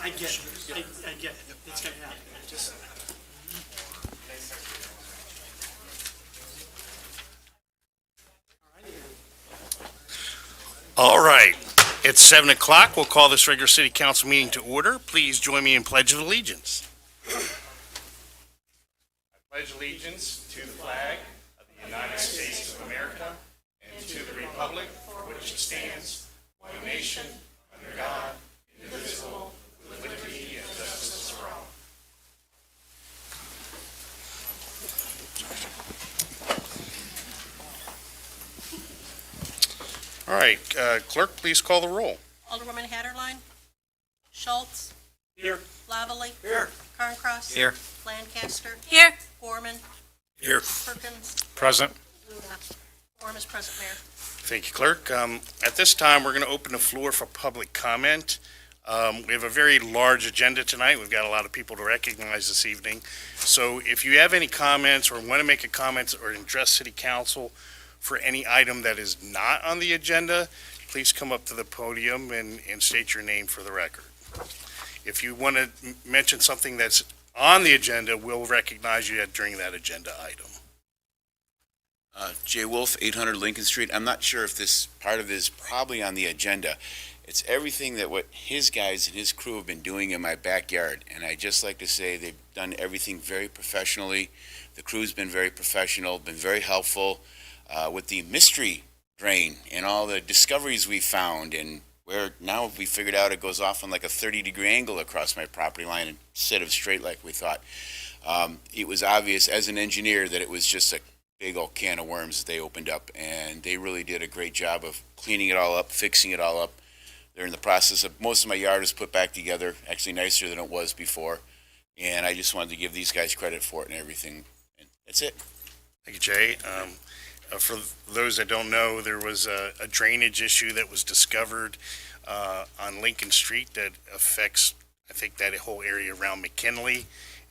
I get it. I get it. It's going to happen. Just... All right. It's 7 o'clock. We'll call this regular city council meeting to order. Please join me in Pledge of Allegiance. I pledge allegiance to the flag of the United States of America and to the republic for which it stands, one nation, under God, indivisible, with liberty and justice for all. All right, Clerk, please call the roll. Alderwoman Haderlein. Schulz. Here. Lavallee. Here. Carncross. Here. Lancaster. Here. Gorman. Here. Perkins. Present. Lorena. Quorum is present, Mayor. Thank you, Clerk. At this time, we're going to open the floor for public comment. We have a very large agenda tonight. We've got a lot of people to recognize this evening. So if you have any comments or want to make a comment or address City Council for any item that is not on the agenda, please come up to the podium and state your name for the record. If you want to mention something that's on the agenda, we'll recognize you during that agenda item. Jay Wolf, 800 Lincoln Street. I'm not sure if this part of it is probably on the agenda. It's everything that what his guys and his crew have been doing in my backyard. And I just like to say they've done everything very professionally. The crew's been very professional, been very helpful with the mystery drain and all the discoveries we found, and where now we figured out it goes off on like a 30-degree angle across my property line instead of straight like we thought. It was obvious as an engineer that it was just a big old can of worms that they opened up, and they really did a great job of cleaning it all up, fixing it all up. They're in the process of, most of my yard is put back together, actually nicer than it was before, and I just wanted to give these guys credit for it and everything, and that's it. Thank you, Jay. For those that don't know, there was a drainage issue that was discovered on Lincoln Street that affects, I think, that whole area around McKinley,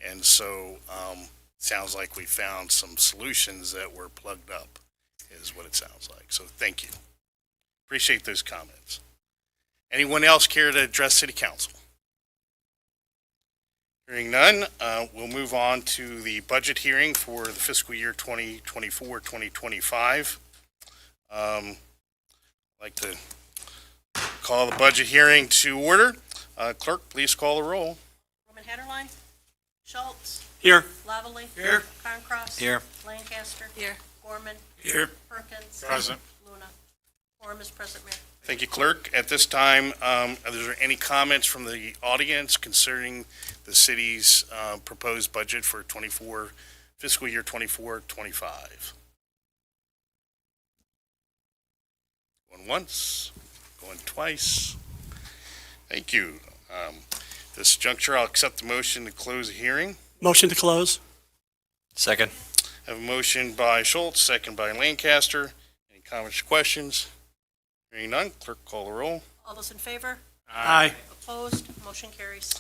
and so sounds like we found some solutions that were plugged up, is what it sounds like. So thank you. Appreciate those comments. Anyone else care to address City Council? Hearing none, we'll move on to the budget hearing for the fiscal year 2024-2025. I'd like to call the budget hearing to order. Clerk, please call the roll. Alderwoman Haderlein. Schulz. Here. Lavallee. Here. Carncross. Here. Lancaster. Here. Gorman. Here. Perkins. Present. Luna. Quorum is present, Mayor. Thank you, Clerk. At this time, are there any comments from the audience concerning the city's proposed budget for fiscal year 24-25? Going once, going twice. Thank you. This juncture, I'll accept the motion to close the hearing. Motion to close. Second. I have a motion by Schulz, second by Lancaster. Any comments or questions? Hearing none, clerk call the roll. All those in favor? Aye. Opposed? Motion carries.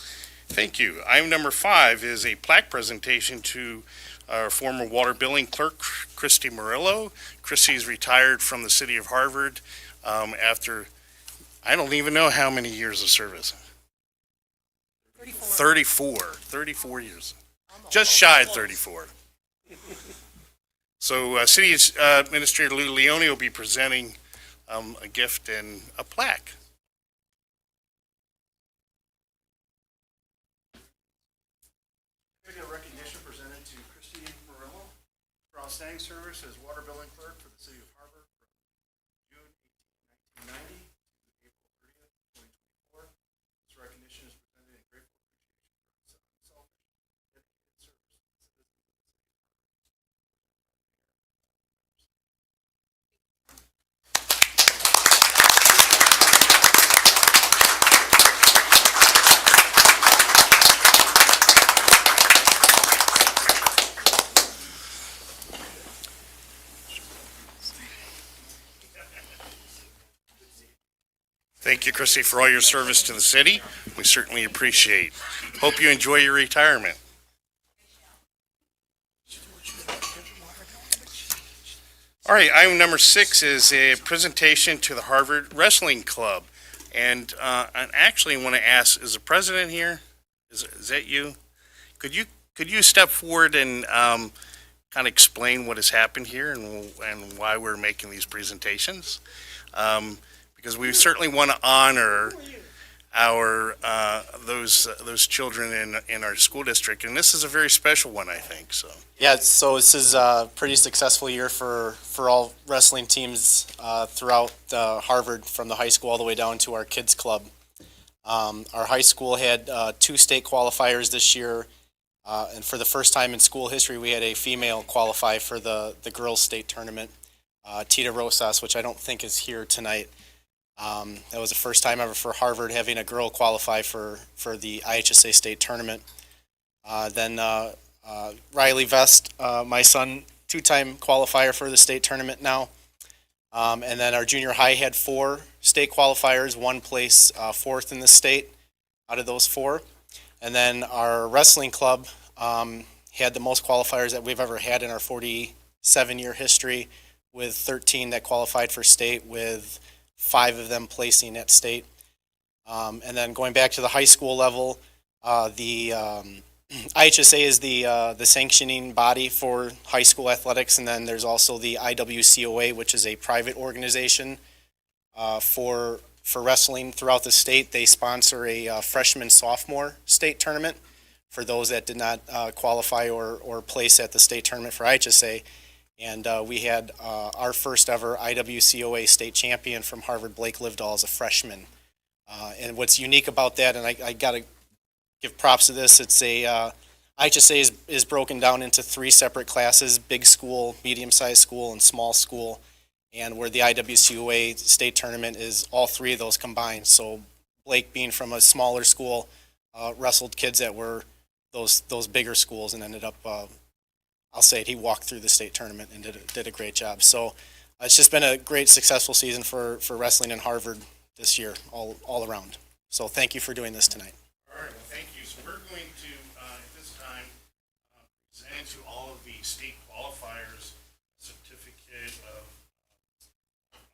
Thank you. Item number 5 is a plaque presentation to our former water billing clerk, Christy Murillo. Christy is retired from the city of Harvard after, I don't even know how many years of service. 34 years. Just shy of 34. So City Administrator Leone will be presenting a gift and a plaque. A recognition presented to Christy Murillo for outstanding service as water billing clerk for the city of Harvard from June 1990 to April 30th, 2024. This recognition is presented in grateful appreciation for unselfish, dedicated service to the citizens of the city of Thank you, Christy, for all your service to the city. We certainly appreciate. Hope you enjoy your retirement. All right, item number 6 is a presentation to the Harvard Wrestling Club. And I actually want to ask, is the president here? Is that you? Could you step forward and kind of explain what has happened here and why we're making these presentations? Because we certainly want to honor our those children in our school district, and this is a very special one, I think. Yeah, so this is a pretty successful year for all wrestling teams throughout Harvard, from the high school all the way down to our kids club. Our high school had 2 state qualifiers this year, and for the first time in school history, we had a female qualify for the girls' state tournament, Tita Rosas, which I don't think is here tonight. That was the first time ever for Harvard having a girl qualify for the IHSA state tournament. Then Riley Vest, my son, 2-time qualifier for the state tournament now. And then our junior high had 4 state qualifiers, 1 place 4th in the state out of those 4. And then our wrestling club had the most qualifiers that we've ever had in our 47-year history, with 13 that qualified for state, with 5 of them placing at state. And then going back to the high school level, the IHSA is the sanctioning body for high school athletics, and then there's also the IWCOA, which is a private organization for wrestling throughout the state. They sponsor a freshman-sophomore state tournament for those that did not qualify or place at the state tournament for IHSA. And we had our first ever IWCOA state champion from Harvard, Blake Livedall, as a freshman. And what's unique about that, and I got to give props to this, it's IHSA is broken down into 3 separate classes: big school, medium-sized school, and small school. And where the IWCOA state tournament is all 3 of those combined. So Blake, being from a smaller school, wrestled kids that were those bigger schools, and ended up I'll say it, he walked through the state tournament and did a great job. So it's just been a great, successful season for wrestling in Harvard this year, all around. So thank you for doing this tonight. All right, well, thank you. So we're going to, at this time, present to all of the state qualifiers a certificate of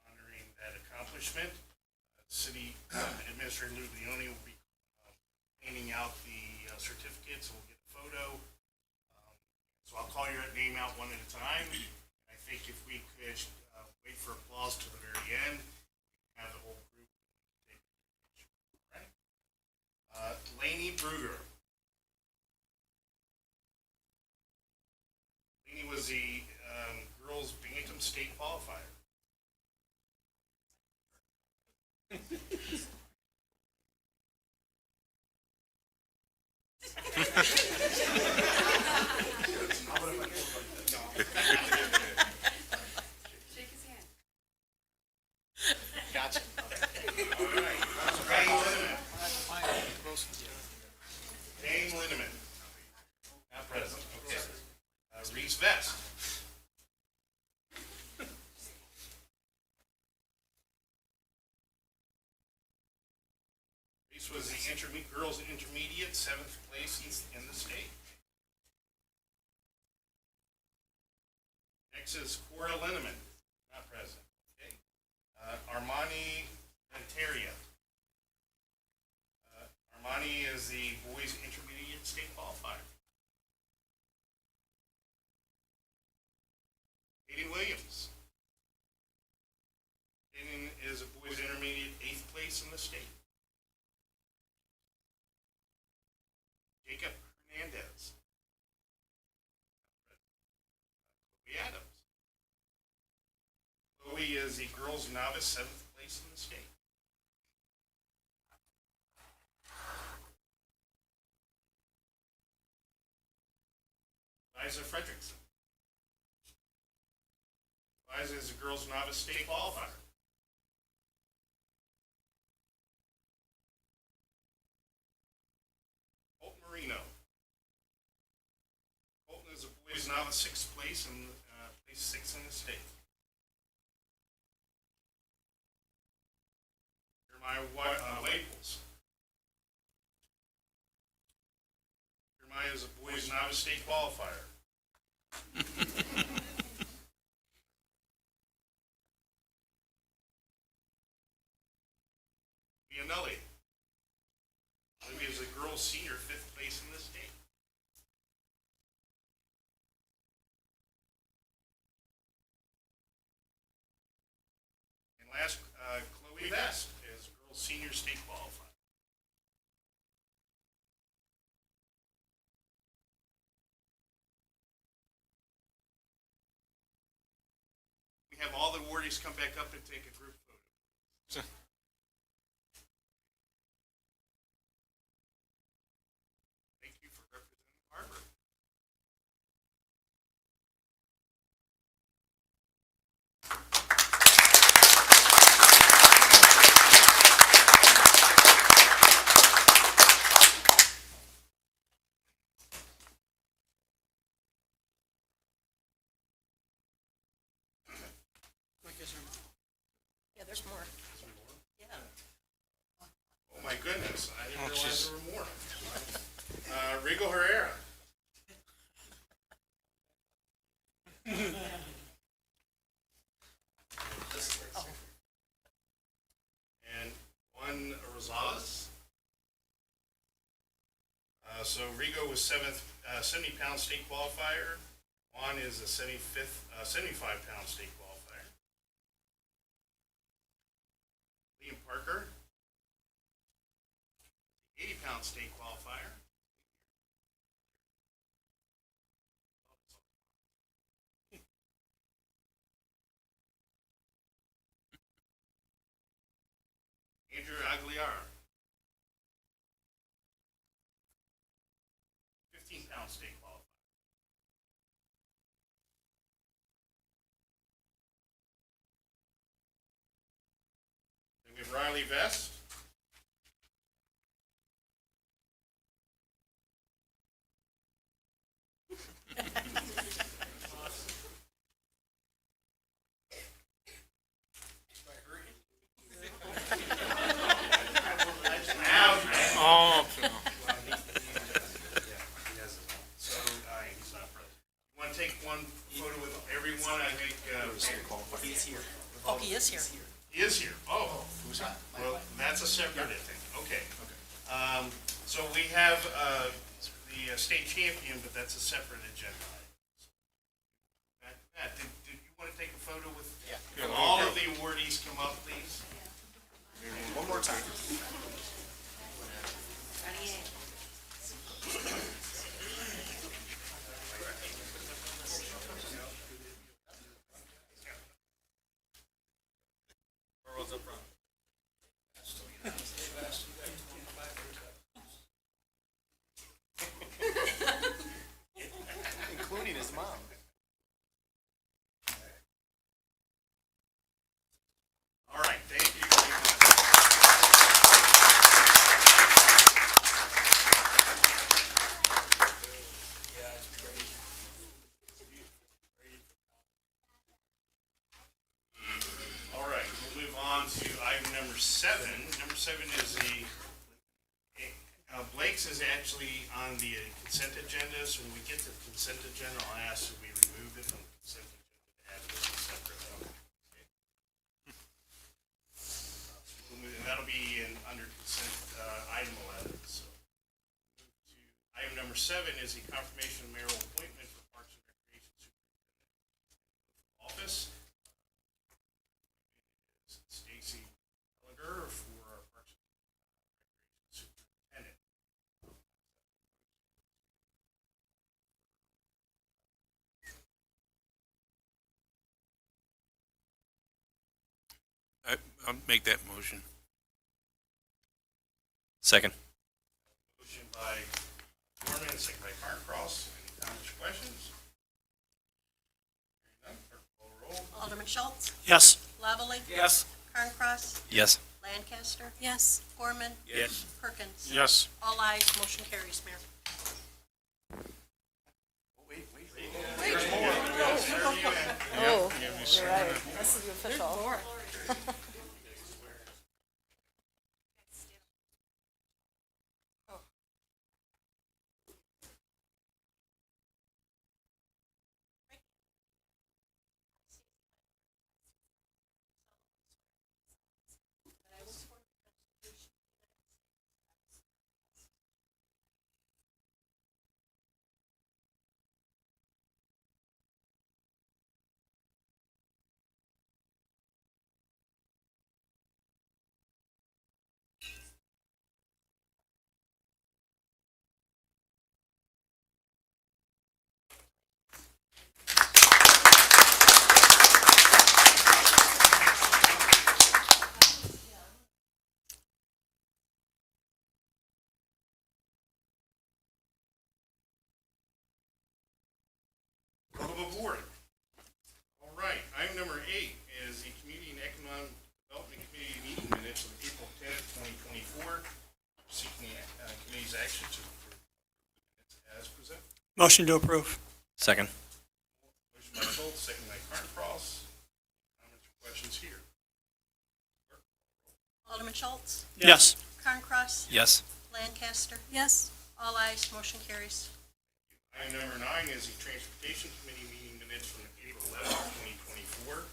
honoring that accomplishment. City Administrator Leone will be handing out the certificates, and we'll get a photo. So I'll call your name out one at a time. I think if we could wait for applause to the very end, have the whole group take a picture. All right. Lainey Bruger. Lainey was the girls' bantam state qualifier. Shake his hand. Gotcha. All right. Dane Lindeman. Not present. Okay. Reese Vest. Reese was the girls' intermediate 7th place in the state. Next is Cora Lindeman. Not present. Okay. Armani Renteria. Armani is the boys' intermediate state qualifier. Hayden Williams. Hayden is a boys' intermediate 8th place in the state. Jacob Hernandez. Chloe Adams. Chloe is the girls' novice 7th place in the state. Liza Fredrickson. Liza is the girls' novice state qualifier. Colton Marino. Colton is a boys' novice 6th place and place 6th in the state. Jeremiah Waples. Jeremiah is a boys' novice state qualifier. Leone. Libby is a girls senior, 5th place in the state. And last, Chloe Vest is girls senior state qualified. We have all the awardees come back up and take a group photo. Thank you for representing Harvard. Yeah, there's more. Yeah. Oh my goodness, I didn't realize there were more. Rigo Herrera. And Juan Rosales. So Rigo was 70-pound state qualifier. Juan is a 75-pound state qualifier. Liam Parker, 80-pound state qualifier. Andrew Aguilar, 15-pound state qualifier. Then we have Riley Vest. Oh, So, he's not present. You want to take one photo with everyone? I think, he's here. Oh, he is here. he is here. Oh, well, that's a separate thing. Okay. So we have, the state champion, but that's a separate agenda item. Matt, did you want to take a photo with? Yeah. Can all of the awardees come up, please? One more time. Rosa front. Including his mom. All right, thank you very much. All right, we'll move on to item number 7. Number 7 is the, Blake's is actually on the consent agenda, so when we get to the consent agenda, I'll ask that we remove it from the consent agenda to add it as a separate item. Okay. That'll be under consent, item 11, so. To item number 7 is the confirmation of mayoral appointment for Parks and Recreation Superintendent office. Stacy Ellinger for our Parks and Recreation Superintendent. I'll make that motion. Second. Motion by Gorman, second by Carncross. Any comments or questions? Hearing none, clerk will call roll. Alderman Schulz, Yes. Lavallee, Yes. Carncross, Yes. Lancaster, Yes. Gorman, Yes. Perkins. Yes. All ayes, motion carries, Mayor. Oh, you're right. This is official. Motion to approve. Second. Motion by Schulz, second by Carncross. Comments or questions here? Alderman Schulz, Yes. Carncross, Yes. Lancaster, Yes. all ayes, motion carries. Item number 9 is the Transportation Committee meeting minutes from April 11, 2024.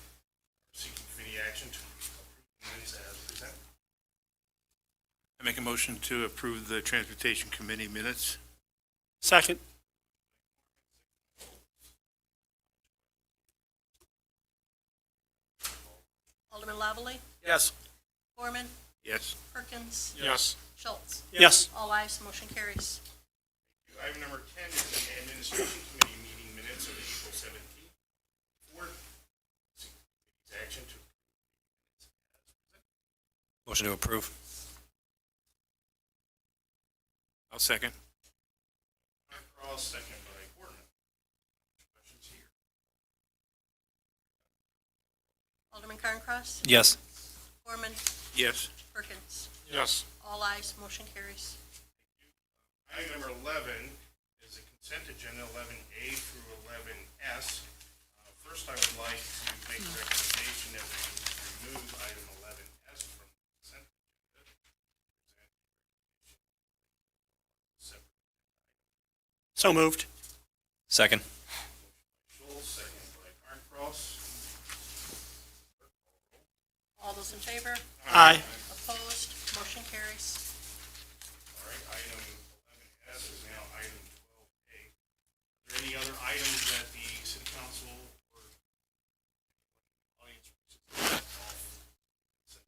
Seeking committee action to approve the minutes as presented. I make a motion to approve the Transportation Committee minutes. Second. Alderman Lavallee, Yes. Gorman, Yes. Perkins, Yes. Schulz, Yes. all ayes, motion carries. Item number 10 is the Administration Committee meeting minutes of April 17th. Seeking committee's action to approve the minutes as presented. Motion to approve. I'll second. Carncross, second by Gorman. Questions here? Alderman Carncross, Yes. Gorman, Yes. Perkins, Yes. all ayes, motion carries. Item number 11 is the consent agenda, 11A through 11S. First, I would like to make a recommendation that we remove item 11S from the consent agenda. So moved. Second. Schulz, second by Carncross. All those in favor? Aye. Opposed, motion carries. All right, item 11S is now item 12A. Are there any other items that the city council or audience wishes to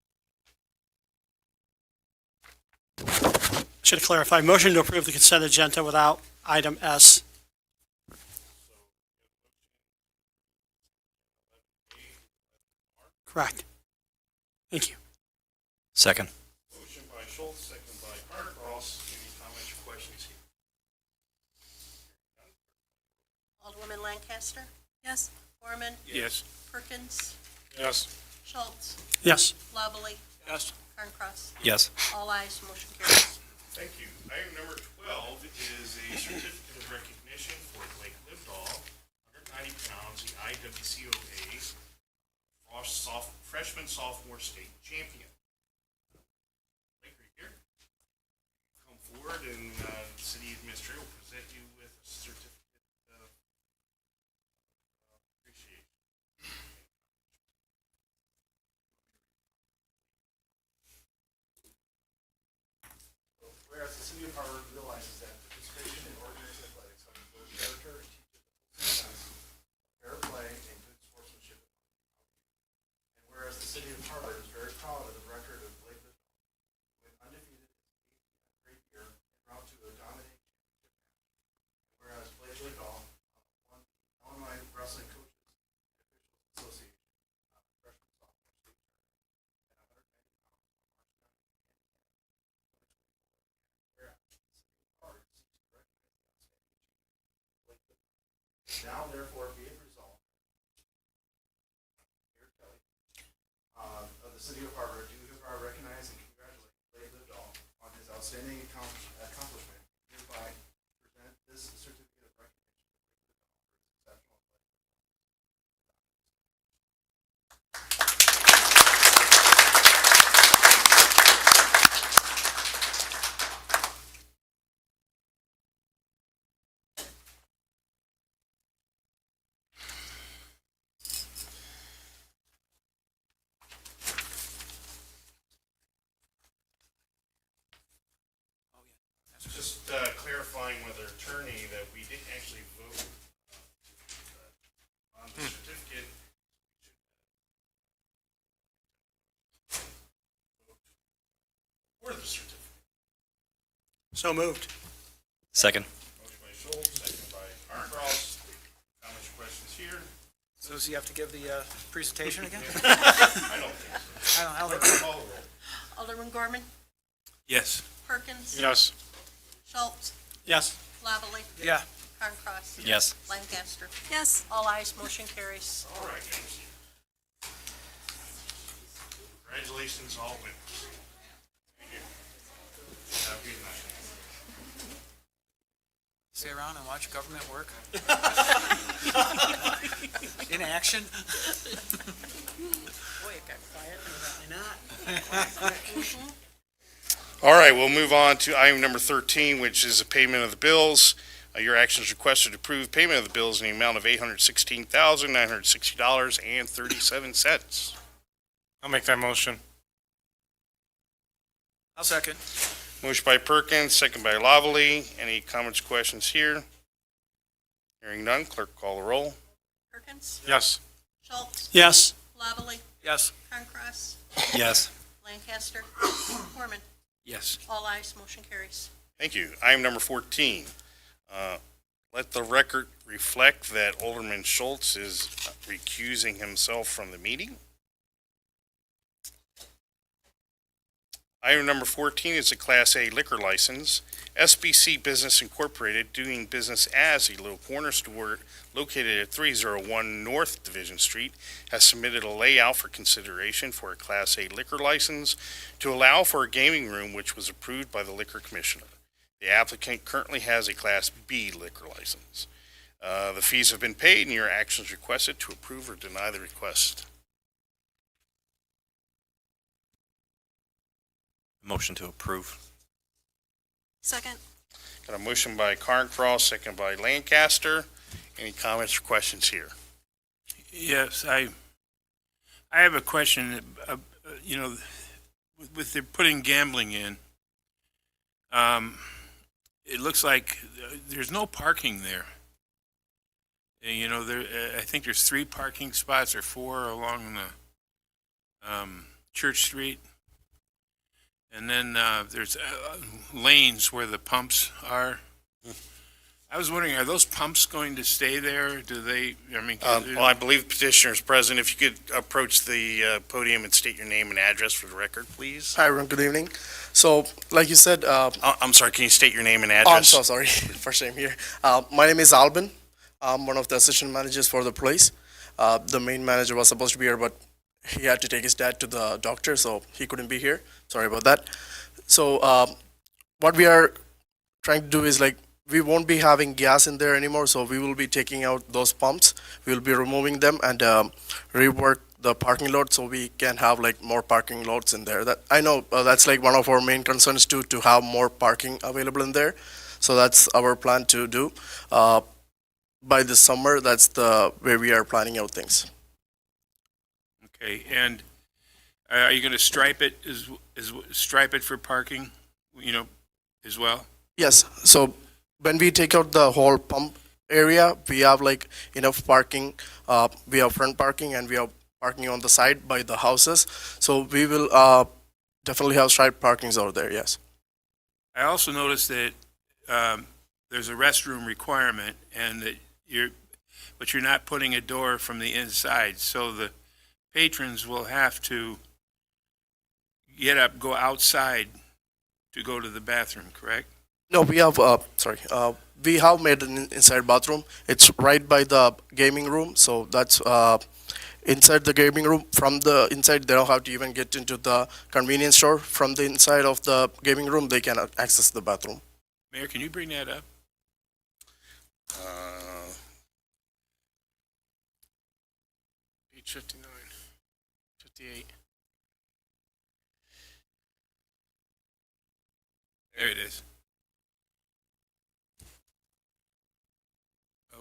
off? Should clarify. Motion to approve the consent agenda without item S. Correct. Thank you. Second. Motion by Schulz, second by Carncross. Any comments or questions here? Alderwoman Lancaster? Yes. Gorman, Yes. Perkins, Yes. Schulz, Yes. Lavallee, Yes. Carncross, Yes. all ayes, motion carries. Thank you. Item number 12 is a certificate of recognition for Blake Livedall, 190 pounds, the IWCOA freshman sophomore state champion. Blake, are you here? Come forward and the city administrator will present you with a certificate of appreciation. Whereas the city of Harvard realizes that participation in organized athletics helps build character and teaches a sense of fair play and good sportsmanship. And whereas the city of Harvard is very proud of the record of Blake Livedall, who went undefeated his 8th grade year en route to a dominating championship match. And whereas Blake Livedall won the Illinois Wrestling Coaches and Officials Association freshman sophomore state tournament at 190 pounds on March 9th and 10th. Now therefore be it resolved, Mayor Kelly, of the city of Harvard, do hereby recognize and congratulate Blake Livedall on his outstanding accomplishment. Hereby present this certificate of recognition to Blake Livedall for his exceptional athletic performance. Just clarifying with our attorney that we didn't actually vote on the certificate. For the certificate. So moved. Second. Motion by Schulz, second by Carncross. Comments or questions here? So does he have to give the presentation again? I don't think so. I don't Clerk, think call the roll. Alderman Gorman, Yes. Perkins, Yes. Schulz, Yes. Lavallee, Yeah. Carncross, Yes. Lancaster, Yes. all ayes, motion carries. All right, thank you. Congratulations, all winners. Thank you. Have a good night. Stay around and watch government work. In action. Boy, it got quiet. All right, we'll move on to item number 13, which is the payment of the bills. Your action is requested to approve payment of the bills in the amount of $816,960.37. I'll make that motion. I'll second. Motion by Perkins, second by Lavallee. Any comments or questions here? Hearing none, clerk call the roll. Perkins, Yes. Schulz, Yes. Lavallee, Yes. Carncross, Yes. Lancaster, Gorman. Yes. All ayes, motion carries. Thank you. Item number 14. Let the record reflect that Alderman Schulz is recusing himself from the meeting. Item number 14 is a Class A liquor license. SBC Business Incorporated, doing business as a Little Corner Store located at 301 North Division Street, has submitted a layout for consideration for a Class A liquor license to allow for a gaming room, which was approved by the Liquor Commissioner. The applicant currently has a Class B liquor license. The fees have been paid, and your action is requested to approve or deny the request. Motion to approve. Second. Got a motion by Carncross, second by Lancaster. Any comments or questions here? Yes, I have a question. With their putting gambling in, it looks like there's no parking there. I think there's 3 parking spots or 4 along the Church Street. And then there's lanes where the pumps are. I was wondering, are those pumps going to stay there? Do they, Well, I believe the petitioner is present. If you could approach the podium and state your name and address for the record, please. Hi, everyone. Good evening. So, like you said, I'm sorry, can you state your name and address? oh, I'm so sorry. First time here. My name is Alderman. I'm one of the assistant managers for the place. The main manager was supposed to be here, but he had to take his dad to the doctor, so he couldn't be here. Sorry about that. So, what we are trying to do is we won't be having gas in there anymore, so we will be taking out those pumps. We will be removing them and rework the parking lot so we can have more parking lots in there. That I know that's one of our main concerns too, to have more parking available in there. So that's our plan to do. By this summer, that's the way we are planning out things. Okay, and are you going to stripe it stripe it for parking, as well? Yes. So when we take out the whole pump area, we have enough parking. We have front parking and we have parking on the side by the houses. So we will definitely have striped parkings out there. Yes. I also noticed that there's a restroom requirement, and that but you're not putting a door from the inside, so the patrons will have to get up, go outside to go to the bathroom, correct? No, we have we have made an inside bathroom. It's right by the gaming room, so that's inside the gaming room. From the inside, they don't have to even get into the convenience store. From the inside of the gaming room, they can access the bathroom. Mayor, can you bring that up? Page 59, 58. There it is.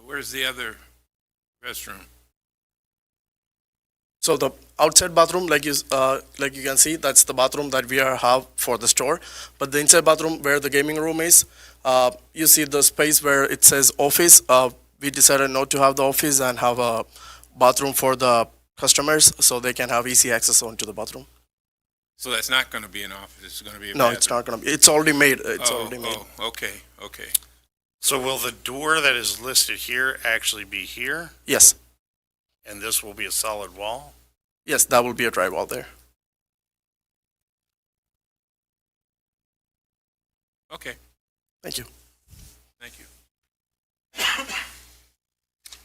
Where's the other restroom? So the outside bathroom, like you can see, that's the bathroom that we have for the store. But the inside bathroom, where the gaming room is, you see the space where it says office. We decided not to have the office and have a bathroom for the customers, so they can have easy access onto the bathroom. So that's not going to be an office. It's going to be a No, bathroom. it's not going to be. It's already made. It's already made. Oh, okay. So will the door that is listed here actually be here, Yes. and this will be a solid wall? Yes, that will be a drywall there. Okay, Thank you. thank you.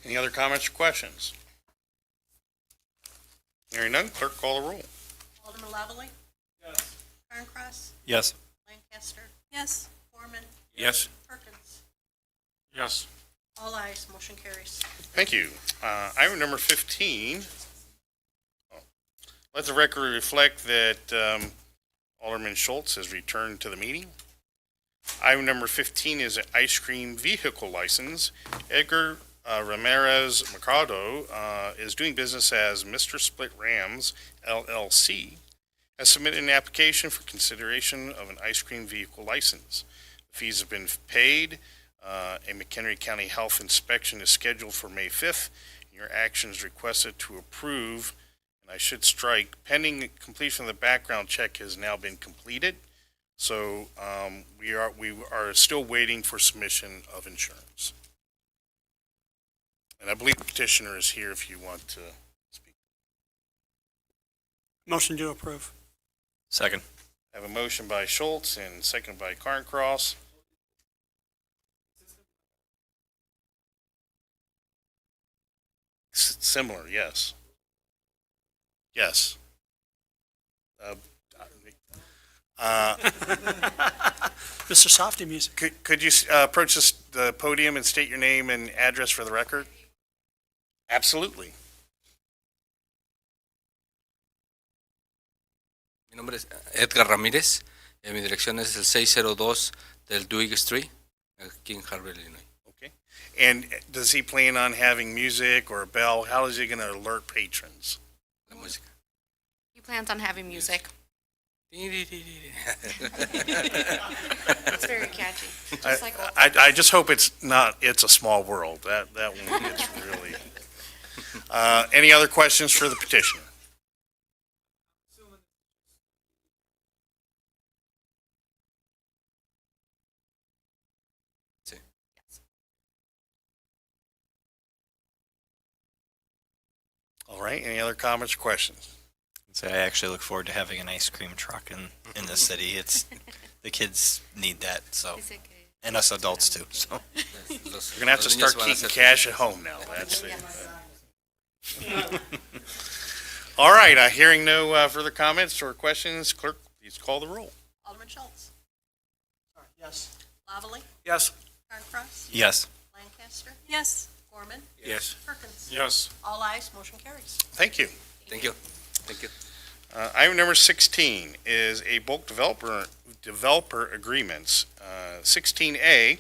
Any other comments or questions? Hearing none, clerk call the roll. Alderman Lavallee, Yes. Carncross, Yes. Lancaster. Yes. Gorman, Yes, Perkins. Yes. All ayes, motion carries. Thank you. Item number 15. Let the record reflect that Alderman Schulz has returned to the meeting. Item number 15 is an ice cream vehicle license. Edgar Ramirez Mercado is doing business as Mr. Split Rams LLC. Has submitted an application for consideration of an ice cream vehicle license. The fees have been paid. A McHenry County Health inspection is scheduled for May 5th. Your action is requested to approve, and I should strike, pending completion of the background check has now been completed. So we are still waiting for submission of insurance. And I believe the petitioner is here if you want to speak. Motion to approve. Second. I have a motion by Schulz and second by Carncross. Similar, yes. Yes. Mr. Softy music. Could you approach the podium and state your name and address for the record? Absolutely. Mi nombre es Edgar Ramírez. Mi dirección es el 602 del Dewey Street, aquí en Harvard, Illinois. Okay. And does he plan on having music or a bell? How is he going to alert patrons? La música. He plans on having music. It's very catchy. Just like old. I just hope it's a small world. That one gets really. Any other questions for the petitioner? Sí. All right. Any other comments or questions? So I actually look forward to having an ice cream truck in the city. It's the kids need that, so Dice que- and us adults too. So You're going to have to start keeping cash at home now. That's it. All right. Hearing no further comments or questions, clerk, please call the roll. Alderman Schultz. Sorry, yes. Lavallee. Yes. Carncross. yes. Lancaster. Yes. Gorman. Yes. Perkins. Yes. All ayes, motion carries. Thank you. Thank you. Thank you. Item number 16 is a bulk developer agreements. 16A,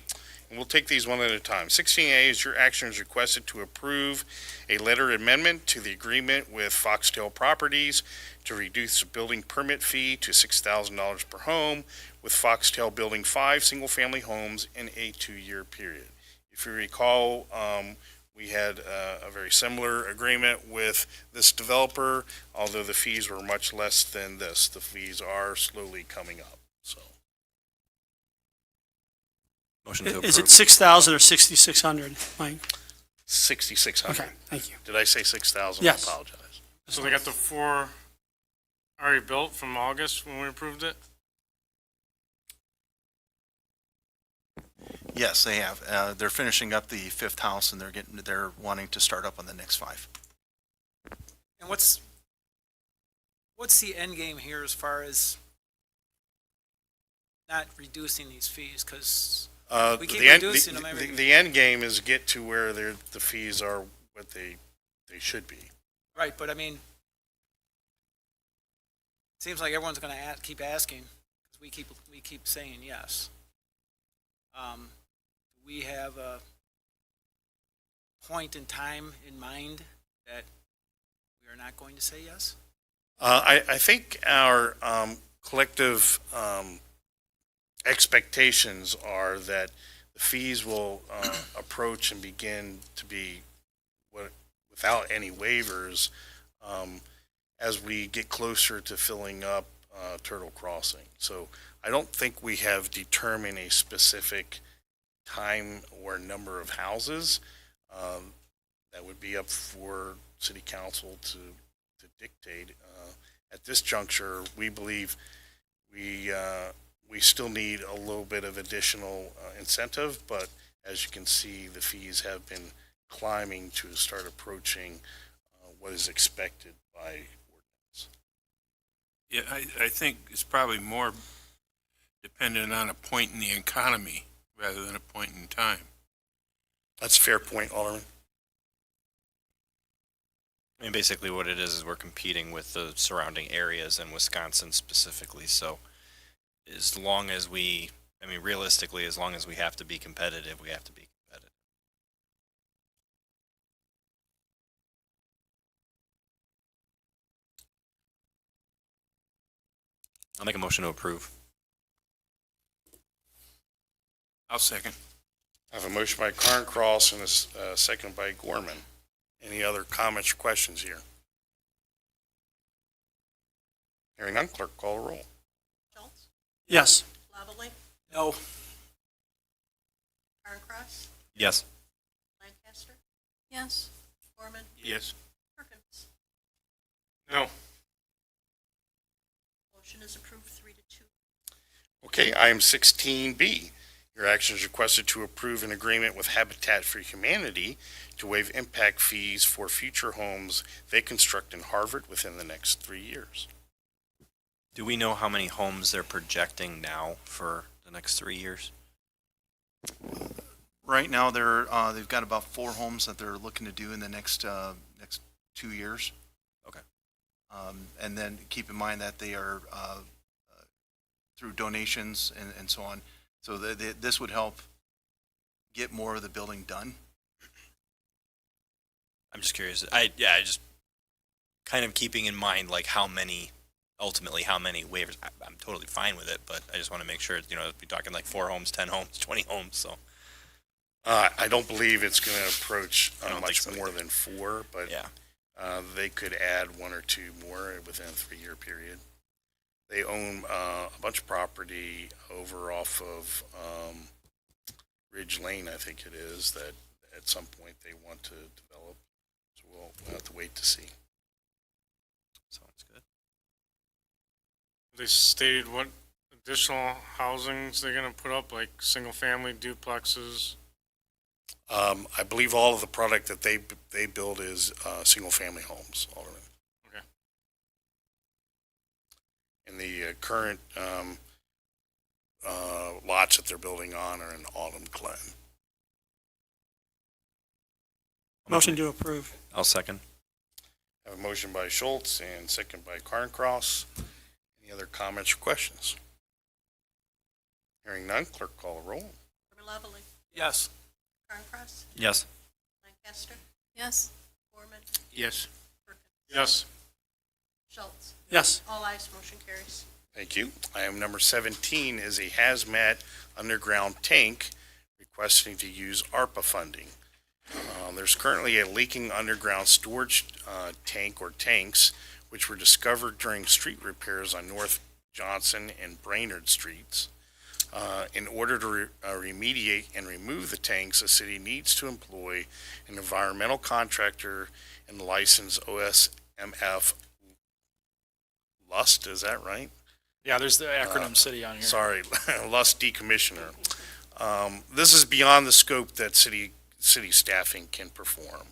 and we'll take these one at a time. 16A is your action is requested to approve a letter amendment to the agreement with Foxtail Properties to reduce the building permit fee to $6,000 per home with Foxtail building 5 single-family homes in a 2-year period. If you recall, we had a very similar agreement with this developer, although the fees were much less than this. The fees are slowly coming up, so. Motion to approve. Is it 6,000 or 6,600, Mike? 6,600. Okay, thank you. Did I say 6,000? Yes. I apologize. So they got the 4 already built from August when we approved it? Yes, they have. They're finishing up the 5th house and they're wanting to start up on the next 5. And what's the end game here as far as not reducing these fees? Because we keep reducing them every. The end game is get to where the fees are what they should be. Right, but I mean, it seems like everyone's going to keep asking because we keep saying yes. We have a point in time in mind that we are not going to say yes? I think our collective expectations are that the fees will approach and begin to be without any waivers as we get closer to filling up Turtle Crossing. So I don't think we have determined a specific time or number of houses. That would be up for city council to dictate. At this juncture, we believe we still need a little bit of additional incentive, but as you can see, the fees have been climbing to start approaching what is expected by ordinance. Yeah, I think it's probably more dependent on a point in the economy rather than a point in time. That's a fair point, Alderman. I mean, basically what it is we're competing with the surrounding areas and Wisconsin specifically. So as long as we, I mean, realistically, as long as we have to be competitive, we have to be competitive. I'll make a motion to approve. I'll second. I have a motion by Carncross and a second by Gorman. Any other comments or questions here? Hearing none, clerk call the roll. Schulz, Yes. Lavallee, No. Carncross, Yes. Lancaster. Yes. Gorman, Yes. Perkins. No. Motion is approved 3-2. Okay, item 16B. Your action is requested to approve an agreement with Habitat for Humanity to waive impact fees for future homes they construct in Harvard within the next 3 years. Do we know how many homes they're projecting now for the next 3 years? Right now, they've got about 4 homes that they're looking to do in the next 2 years. Okay. And then keep in mind that they are through donations and so on. So this would help get more of the building done. I'm just curious. I just kind of keeping in mind like ultimately how many waivers. I'm totally fine with it, but I just want to make sure, we're talking like 4 homes, 10 homes, 20 homes, so. I don't believe it's going to approach I don't much think so more either. than 4, but Yeah. they could add 1 or 2 more within a 3-year period. They own a bunch of property over off of Ridge Lane, I think it is, that at some point they want to develop. So we'll have to wait to see. Sounds good. They stated what additional housings they're gonna put up, like single-family duplexes. I believe all of the product that they build is single-family homes, Alderman. Okay. And the current lots that they're building on are in Autumn Glen. Motion to approve. I'll second. I have a motion by Schulz and second by Carncross. Any other comments or questions? Hearing none, clerk call the roll. Lavallee, Yes. Carncross, Yes. Lancaster. Yes. Gorman, Yes. Perkins. Yes. Schulz. Yes. All ayes, motion carries. Thank you. Item number 17 is a hazmat underground tank requesting to use ARPA funding. There's currently a leaking underground storage tank or tanks, which were discovered during street repairs on North Johnson and Brainerd Streets. In order to remediate and remove the tanks, the city needs to employ an environmental contractor and license OSMF Lust, is that right? Yeah, there's the acronym city on here. Sorry, Lust Decommissioner. This is beyond the scope that city staffing can perform.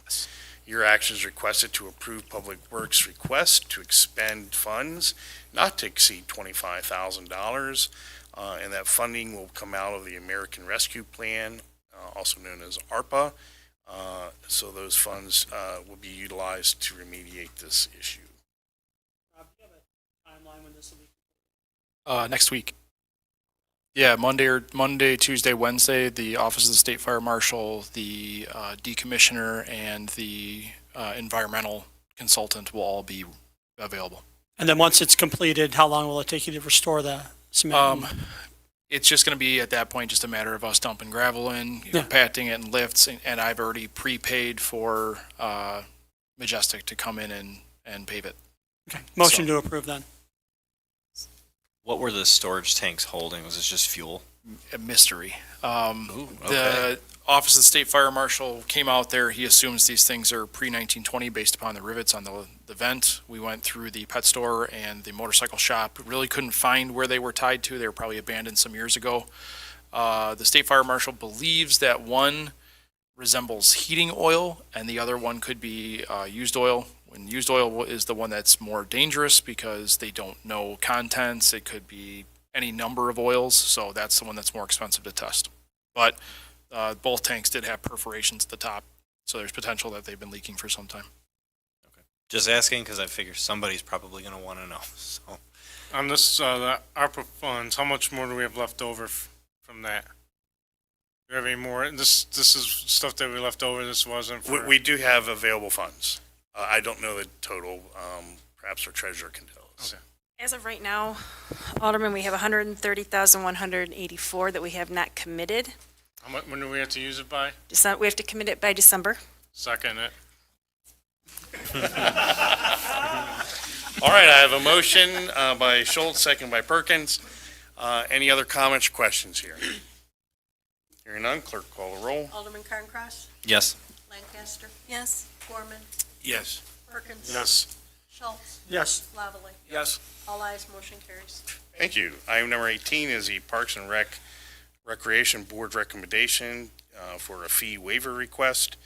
Your action is requested to approve Public Works' request to expend funds not to exceed $25,000, and that funding will come out of the American Rescue Plan, also known as ARPA. So those funds will be utilized to remediate this issue. Rob, do you have a timeline when this will be? Next week. Yeah, Monday, Tuesday, Wednesday, the Office of the State Fire Marshal, the decommissioner, and the environmental consultant will all be available. And then once it's completed, how long will it take you to restore the cement? It's just going to be at that point just a matter of us dumping gravel in, Yeah. compacting it in lifts, and I've already prepaid for Majestic to come in and pave it. Okay. Motion to approve then. What were the storage tanks holding? Was it just fuel? A mystery. Ooh, okay. The Office of the State Fire Marshal came out there. He assumes these things are pre-1920 based upon the rivets on the vent. We went through the pet store and the motorcycle shop. Really couldn't find where they were tied to. They were probably abandoned some years ago. The State Fire Marshal believes that one resembles heating oil and the other one could be used oil. When used oil is the one that's more dangerous because they don't know contents. It could be any number of oils, so that's the one that's more expensive to test. But Both tanks did have perforations at the top, so there's potential that they've been leaking for some time. Just asking because I figure somebody's probably going to want to know. So On this, the ARPA funds, how much more do we have left over from that? Do we have any more? This is stuff that we left over, this wasn't for. We do have available funds. I don't know the total. Perhaps our treasurer can tell us. Okay. As of right now, Alderman, we have 130,184 that we have not committed. How much, when do we have to use it by? We have to commit it by December. Second it. All right, I have a motion by Schulz, second by Perkins. Any other comments or questions here? Hearing none, clerk call the roll. Alderman Carncross, yes. Lancaster, Yes. Gorman, Yes. Perkins. Yes. Schulz, Yes. Lavallee. Yes. All ayes, motion carries. Thank you. Item number 18 is the Parks and Recreation Board recommendation for a fee waiver request.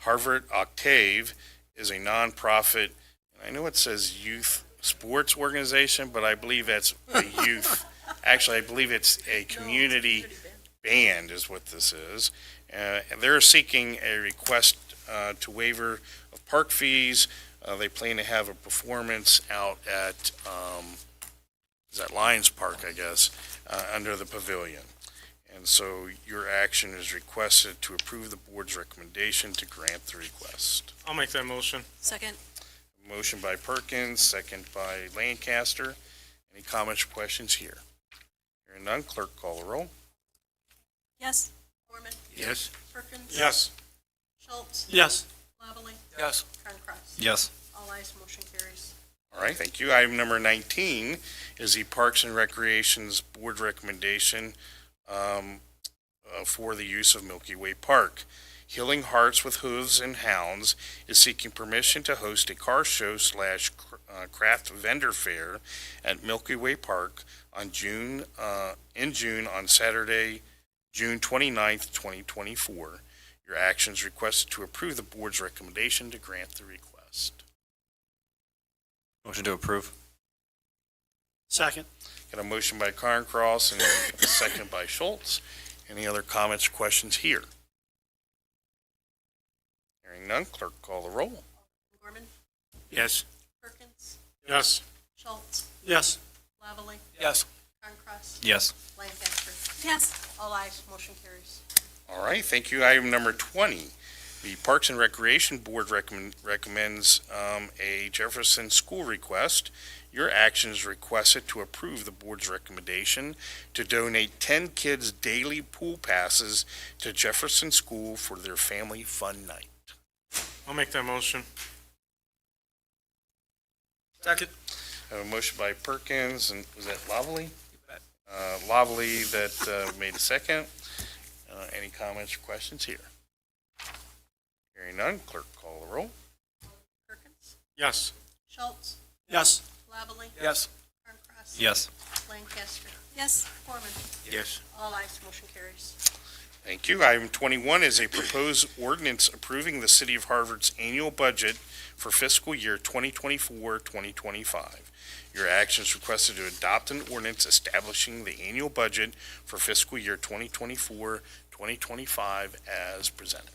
Harvard Octave is a nonprofit, and I know it says youth sports organization, but I believe that's a youth. Actually, I believe it's a community band is what this is. And they're seeking a request to waiver of park fees. They plan to have a performance out at, is that Lions Park, I guess, under the pavilion. And so your action is requested to approve the board's recommendation to grant the request. I'll make that motion. Second. Motion by Perkins, second by Lancaster. Any comments or questions here? Hearing none, clerk call the roll. Yes. Gorman, Yes. Perkins. Yes. Schulz, Yes. Lavallee. Yes. Carncross. Yes. All ayes, motion carries. All right, thank you. Item number 19 is the Parks and Recreation's board recommendation for the use of Milky Way Park. Healing Hearts with Hooves and Hounds is seeking permission to host a car show / craft vendor fair at Milky Way Park on June on Saturday, June 29th, 2024. Your action is requested to approve the board's recommendation to grant the request. Motion to approve. Second. Got a motion by Carncross and a second by Schulz. Any other comments or questions here? Hearing none, clerk call the roll. Gorman, Yes. Perkins, Yes. Schulz, Yes. Lavallee. Yes. Carncross. Yes. Lancaster. Yes. All ayes, motion carries. All right, thank you. Item number 20. The Parks and Recreation Board recommends a Jefferson School request. Your action is requested to approve the board's recommendation to donate 10 kids daily pool passes to Jefferson School for their family fun night. I'll make that motion. Second. I have a motion by Perkins, and was that Lavallee? Lavallee that made a second. Any comments or questions here? Hearing none, clerk call the roll. Perkins, Yes. Schulz, Yes. Lavallee. Yes. Carncross. Yes. Lancaster. Yes. Gorman. Yes. All ayes, motion carries. Thank you. Item 21 is a proposed ordinance approving the City of Harvard's annual budget for fiscal year 2024-2025. Your action is requested to adopt an ordinance establishing the annual budget for fiscal year 2024-2025 as presented.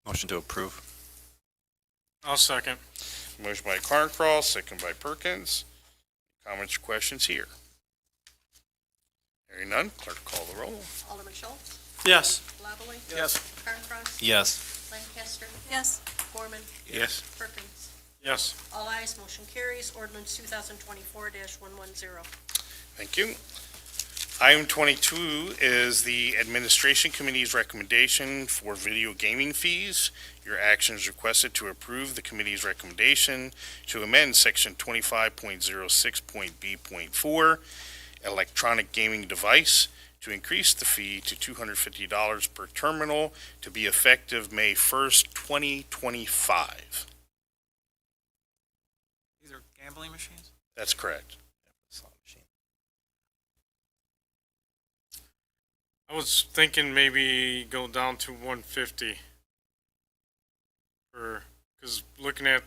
Motion to approve. I'll second. Motion by Carncross, second by Perkins. Comments or questions here? Hearing none, clerk call the roll. Alderman Schulz, Yes. Lavallee. Yes. Carncross. Yes. Lancaster. Yes. Gorman. Yes. Perkins. Yes. All ayes, motion carries. Ordinance 2024-110. Thank you. Item 22 is the Administration Committee's recommendation for video gaming fees. Your action is requested to approve the committee's recommendation to amend Section 25.06.B.4, electronic gaming device, to increase the fee to $250 per terminal to be effective May 1st, 2025. These are gambling machines? That's correct. I was thinking maybe go down to 150 for, because looking at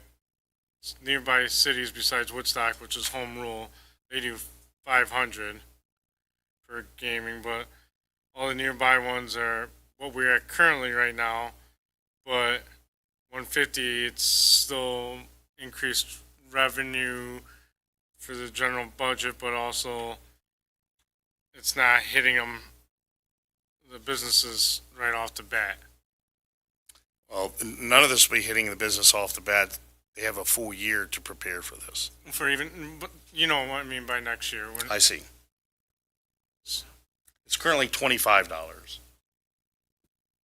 nearby cities besides Woodstock, which is home rule, they do 500 for gaming, but all the nearby ones are what we're at currently right now, but 150, it's still increased revenue for the general budget, but also it's not hitting them, the businesses, right off the bat. Well, none of this will be hitting the business off the bat. They have a full year to prepare for this. For even, but you know what I mean by next year. When, I see. It's currently $25.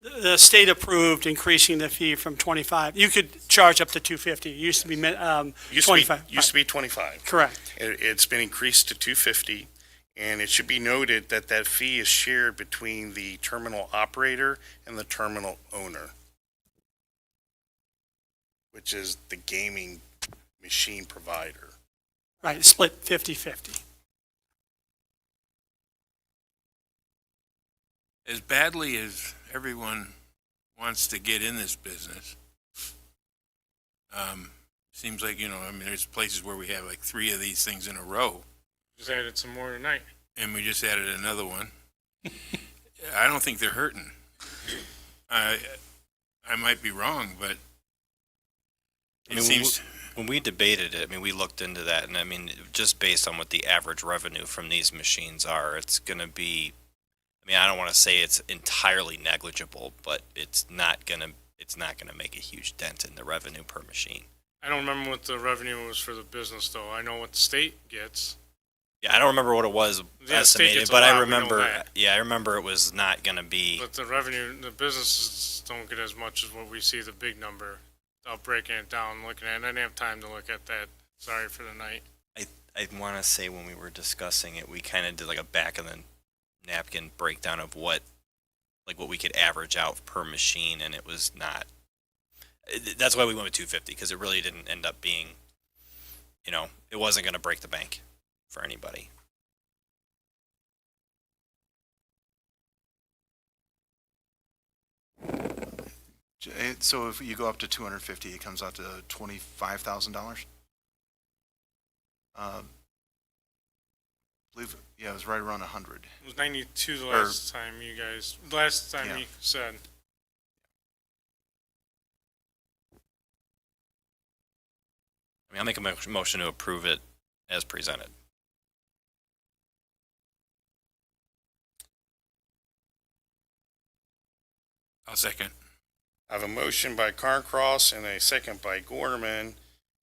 The state approved increasing the fee from 25. You could charge up to 250. It used to be 25. Used to be 25. Correct. It's been increased to 250, and it should be noted that that fee is shared between the terminal operator and the terminal owner, which is the gaming machine provider. Right, split 50-50. As badly as everyone wants to get in this business, seems like, I mean, there's places where we have like 3 of these things in a row, just added some more tonight. and we just added another one. I don't think they're hurting. I might be wrong, but it seems. When we debated it, I mean, we looked into that, and I mean, just based on what the average revenue from these machines are, it's going to be, I mean, I don't want to say it's entirely negligible, but it's not going to make a huge dent in the revenue per machine. I don't remember what the revenue was for the business, though. I know what the state gets. Yeah, I don't remember what it was Yeah, the state estimated, gets a but lot, I we know remember, that. yeah, I remember it was not going to be. But the revenue, the businesses don't get as much as what we see, the big number. Without breaking it down, looking at it. I didn't have time to look at that. Sorry for the night. I want to say when we were discussing it, we kind of did like a back of the napkin breakdown of what we could average out per machine, and it was not. That's why we went with 250, because it really didn't end up being, it wasn't going to break the bank for anybody. So if you go up to 250, it comes out to $25,000. Believe, yeah, it was right around 100. It was 92 the last time you Yeah. said. I mean, I'll make a motion to approve it as presented. I'll second. I have a motion by Carncross and a second by Gorman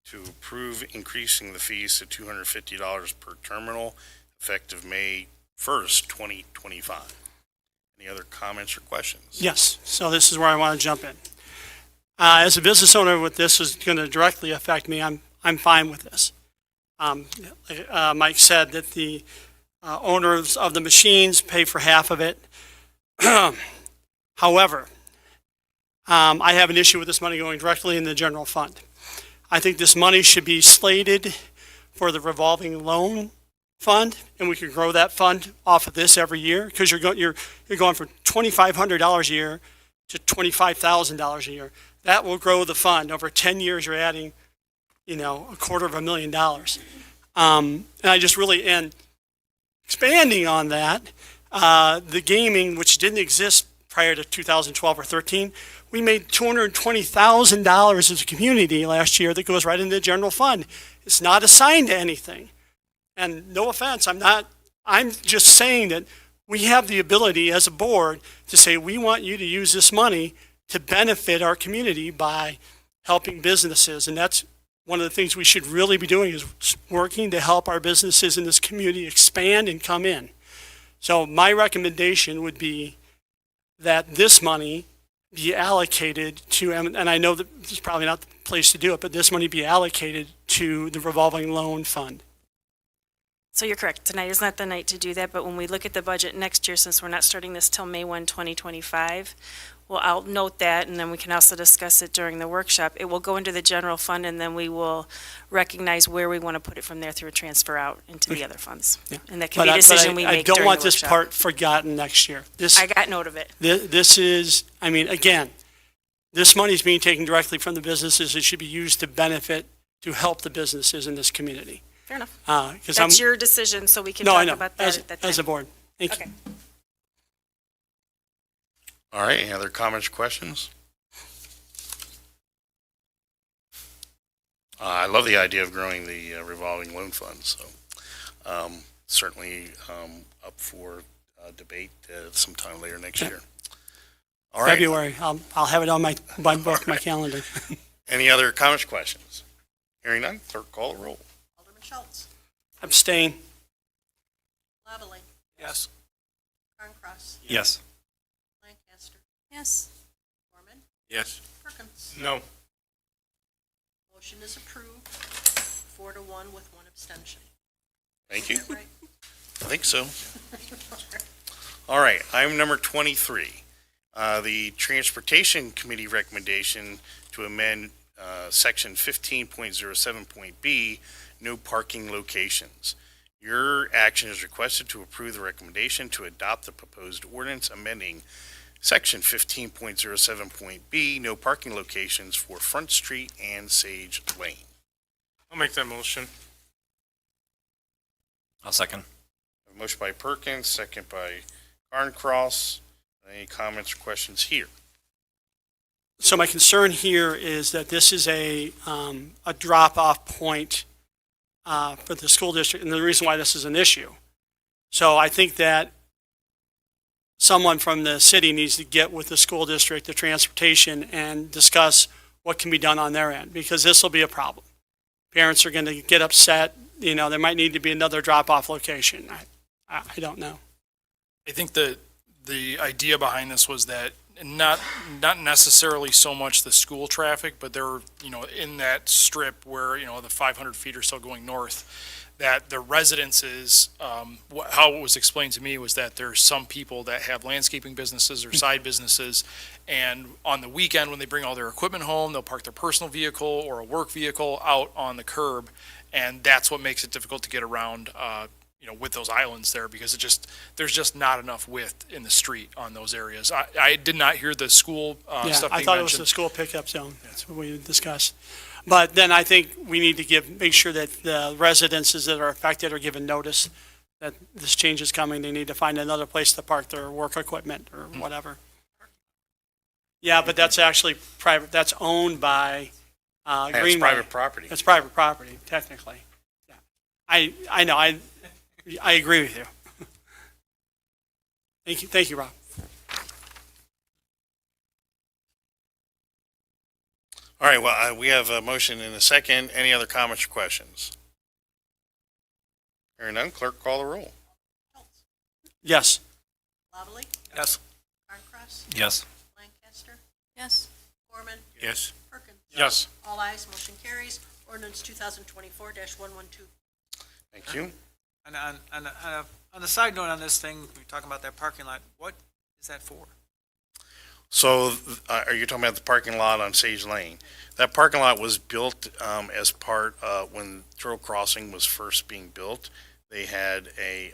to approve increasing the fees to $250 per terminal effective May 1st, 2025. Any other comments or questions? Yes, so this is where I want to jump in. As a business owner, what this is going to directly affect me, I'm fine with this. Mike said that the owners of the machines pay for half of it. However, I have an issue with this money going directly in the general fund. I think this money should be slated for the revolving loan fund, and we could grow that fund off of this every year, because you're going from $2,500 a year to $25,000 a year. That will grow the fund. Over 10 years, you're adding, $250,000. And I just really, and expanding on that, the gaming, which didn't exist prior to 2012 or 13, we made $220,000 as a community last year that goes right into the general fund. It's not assigned to anything. And no offense, I'm just saying that we have the ability as a board to say, we want you to use this money to benefit our community by helping businesses. And that's one of the things we should really be doing, is working to help our businesses in this community expand and come in. So my recommendation would be that this money be allocated to, and I know that this is probably not the place to do it, but this money be allocated to the revolving loan fund. So you're correct. Tonight is not the night to do that, but when we look at the budget next year, since we're not starting this till May 1, 2025, well, I'll note that, and then we can also discuss it during the workshop. It will go into the general fund, and then we will recognize where we want to put it from there through a transfer out into the other funds. Yeah. And that can be a decision we I make don't during want the this workshop. part forgotten next year. I got note of it. This is, again, this money is being taken directly from the businesses. It should be used to benefit, to help the businesses in this community. Fair enough. That's your decision, so we can No, I talk know, about that at that time. as a board. Thank you. Okay. All right, any other comments or questions? I love the idea of growing the revolving loan fund, so certainly up for debate sometime later next year. All right. February. I'll have it on my book, my calendar. Any other comments or questions? Hearing none, clerk call the roll. Alderman Schulz, Abstain. Lavallee, Yes. Carncross, Yes. Lancaster. Yes. Gorman, Yes. Perkins. No. Motion is approved, 4-1 with one abstention. Thank you. Is that right? I think so. All right, item number 23. The Transportation Committee recommendation to amend section 15.07.b, no parking locations. Your action is requested to approve the recommendation to adopt the proposed ordinance amending section 15.07.b, no parking locations for Front Street and Sage Lane. I'll make that motion. I'll second. A motion by Perkins, second by Carncross. Any comments or questions here? So my concern here is that this is a drop-off point for the school district, and the reason why this is an issue. So I think that someone from the city needs to get with the school district, the transportation, and discuss what can be done on their end, because this will be a problem. Parents are going to get upset. You know, there might need to be another drop-off location. I don't know. I think the idea behind this was that not necessarily so much the school traffic, but they're, in that strip where, the 500 feet or so going north, that the residences, how it was explained to me was that there's some people that have landscaping businesses or side businesses, and on the weekend when they bring all their equipment home, they'll park their personal vehicle or a work vehicle out on the curb, and that's what makes it difficult to get around, with those islands there, because there's just not enough width in the street on those areas. I did not hear the school stuff I being thought it was mentioned. the school pickup zone. That's what we discussed. But then I think we need to make sure that the residences that are affected are given notice that this change is coming. They need to find another place to park their work equipment or whatever. Yeah, but that's actually private. That's owned by Greenway. It's private property. It's private property, technically. Yeah, I know. I agree with you. Thank you, Rob. All right, well, we have a motion and a second. Any other comments or questions? Hearing none, clerk call the roll. Schulz, Yes. Lavallee, Yes. Carncross, Yes. Lancaster. Yes. Gorman, Yes. Perkins. Yes. All ayes, motion carries. Ordinance 2024-112. Thank you. And on a side note on this thing, we're talking about that parking lot, what is that for? So are you talking about the parking lot on Sage Lane? That parking lot was built as part when Turtle Crossing was first being built. They had a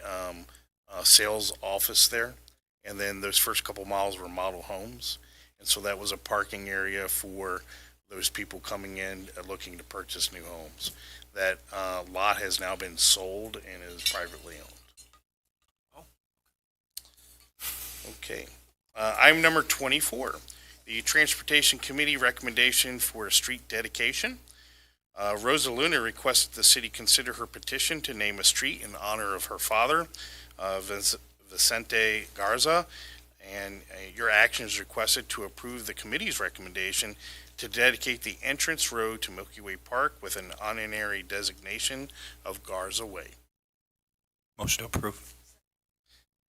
sales office there, and then those first couple miles were model homes. And so that was a parking area for those people coming in looking to purchase new homes. That lot has now been sold and is privately owned. Okay. Item number 24, the Transportation Committee recommendation for a street dedication. Rosa Luna requested the city consider her petition to name a street in honor of her father, Vicente Garza, and your action is requested to approve the committee's recommendation to dedicate the entrance road to Milky Way Park with an honorary designation of Garza Way. Motion to approve.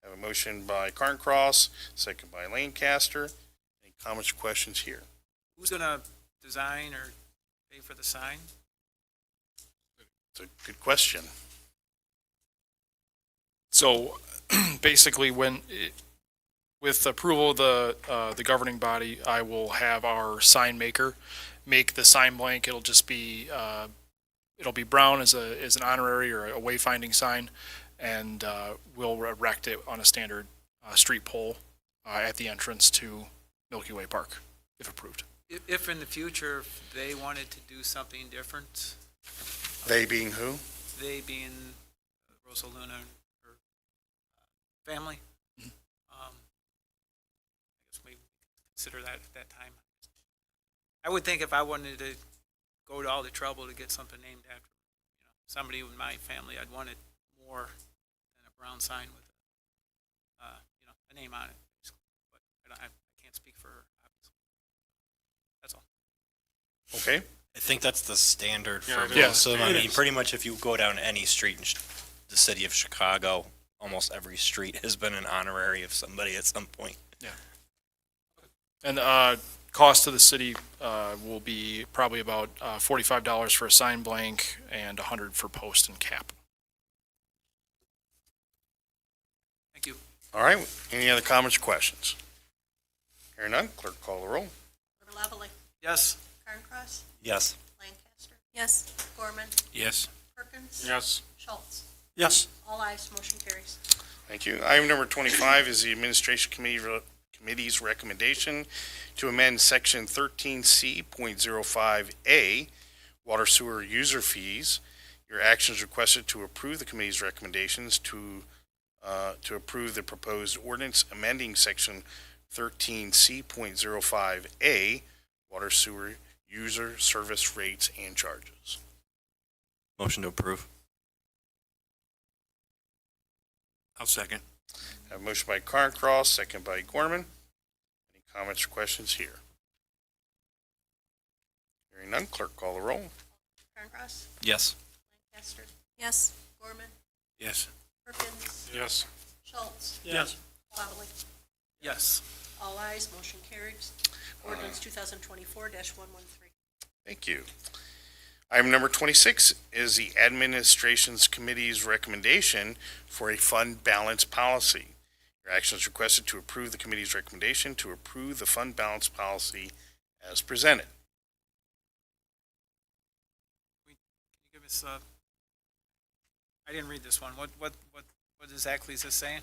I have a motion by Carncross, second by Lancaster. Any comments or questions here? Who's gonna design or pay for the sign? It's a good question. So basically, with approval of the governing body, I will have our sign maker make the sign blank. It'll just be it'll be brown as an honorary or a wayfinding sign, and we'll erect it on a standard street pole at the entrance to Milky Way Park, if approved. If in the future, if they wanted to do something different, They being who? they being Rosa Luna, her family, I guess we consider that at that time. I would think if I wanted to go to all the trouble to get something named after, somebody in my family, I'd want it more than a brown sign with, a name on it. But I can't speak for her, obviously. That's all. Okay, I think that's the standard for Yeah, it most is. of them. I It mean, is. pretty much if you go down any street in the city of Chicago, almost every street has been an honorary of somebody at some point. And cost to the city will be probably about $45 for a sign blank and $100 for post and cap. Thank you. all right. Any other comments or questions? Hearing none, clerk call the roll. Alderman Lavallee. Yes. Carncross. Yes. Lancaster. Yes. Gorman. Yes. Perkins. Yes. Schulz. Yes. All ayes, motion carries. Thank you. Item number 25 is the Administration Committee's recommendation to amend Section 13C.05A, Water Sewer User Fees. Your action is requested to approve the committee's recommendations to approve the proposed ordinance amending Section 13C.05A, Water Sewer User Service Rates and Charges. Motion to approve. I'll second. I have a motion by Carncross, second by Gorman. Any comments or questions here? Hearing none, clerk call the roll. Carncross. Yes. Lancaster. Yes. Gorman. Yes. Perkins. Yes. Schulz. Yes. Lavallee. Yes. All ayes, motion carries. Ordinance 2024-113. Thank you. Item number 26 is the Administration's Committee's recommendation for a fund balance policy. Your action is requested to approve the committee's recommendation to approve the fund balance policy as presented. Can you give us, I didn't read this one. What exactly is this saying?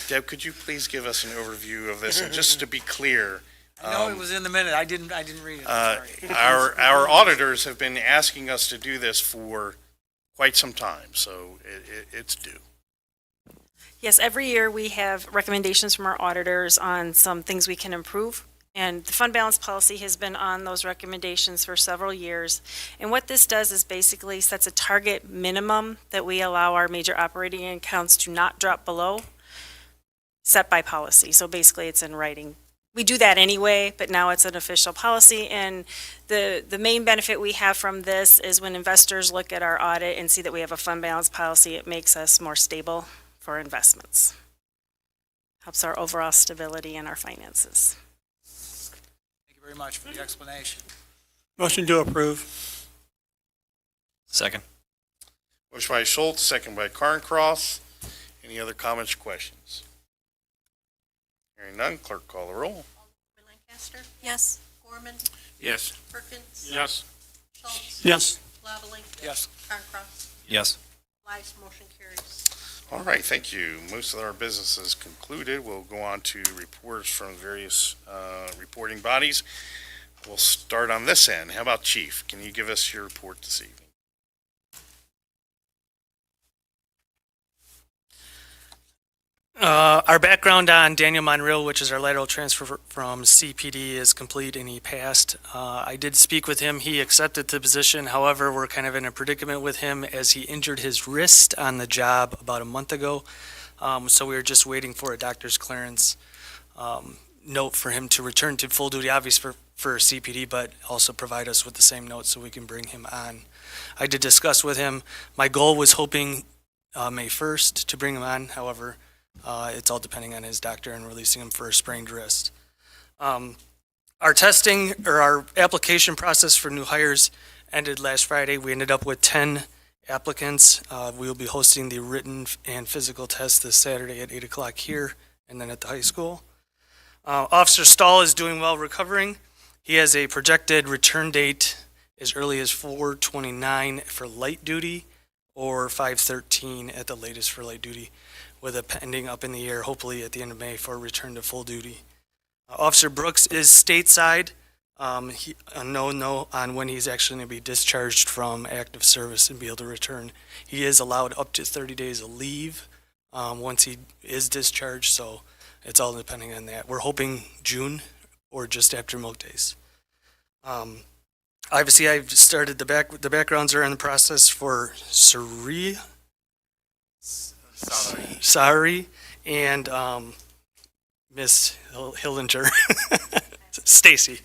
Deb, could you please give us an overview of this? And just to be clear, I know it was in the minute. I didn't read it. I'm sorry. our auditors have been asking us to do this for quite some time, so it's due. Yes, every year we have recommendations from our auditors on some things we can improve. And the fund balance policy has been on those recommendations for several years. And what this does is basically sets a target minimum that we allow our major operating accounts to not drop below, set by policy. So basically it's in writing. We do that anyway, but now it's an official policy. And the main benefit we have from this is when investors look at our audit and see that we have a fund balance policy, it makes us more stable for investments. Helps our overall stability in our finances. Thank you very much for the explanation. Motion to approve. Second. Motion by Schulz, second by Carncross. Any other comments or questions? Hearing none, clerk call the roll. Alderman Lancaster. Yes. Gorman. Yes. Perkins. Yes. Schulz. Yes. Lavallee. Yes. Carncross. Yes. All ayes, motion carries. All right, thank you. Most of our business is concluded. We'll go on to reports from various reporting bodies. We'll start on this end. How about Chief? Can you give us your report this evening? Our background on Daniel Monreal, which is our lateral transfer from CPD, is complete and he passed. I did speak with him. He accepted the position. However, we're kind of in a predicament with him as he injured his wrist on the job about a month ago. So we were just waiting for a doctor's clearance note for him to return to full duty, obviously for CPD, but also provide us with the same note so we can bring him on. I did discuss with him. My goal was hoping May 1st to bring him on. However, it's all depending on his doctor and releasing him for a sprained wrist. Our testing or our application process for new hires ended last Friday. We ended up with 10 applicants. We will be hosting the written and physical test this Saturday at 8 o'clock here and then at the high school. Officer Stahl is doing well recovering. He has a projected return date as early as 4/29 for light duty or 5/13 at the latest for light duty, with a pending up in the air, hopefully at the end of May for return to full duty. Officer Brooks is stateside. No on when he's actually going to be discharged from active service and be able to return. He is allowed up to 30 days of leave once he is discharged, so it's all depending on that. We're hoping June or just after milk days. Obviously, I've started the backgrounds are in the process for Sari and Miss Hillinger, Stacy.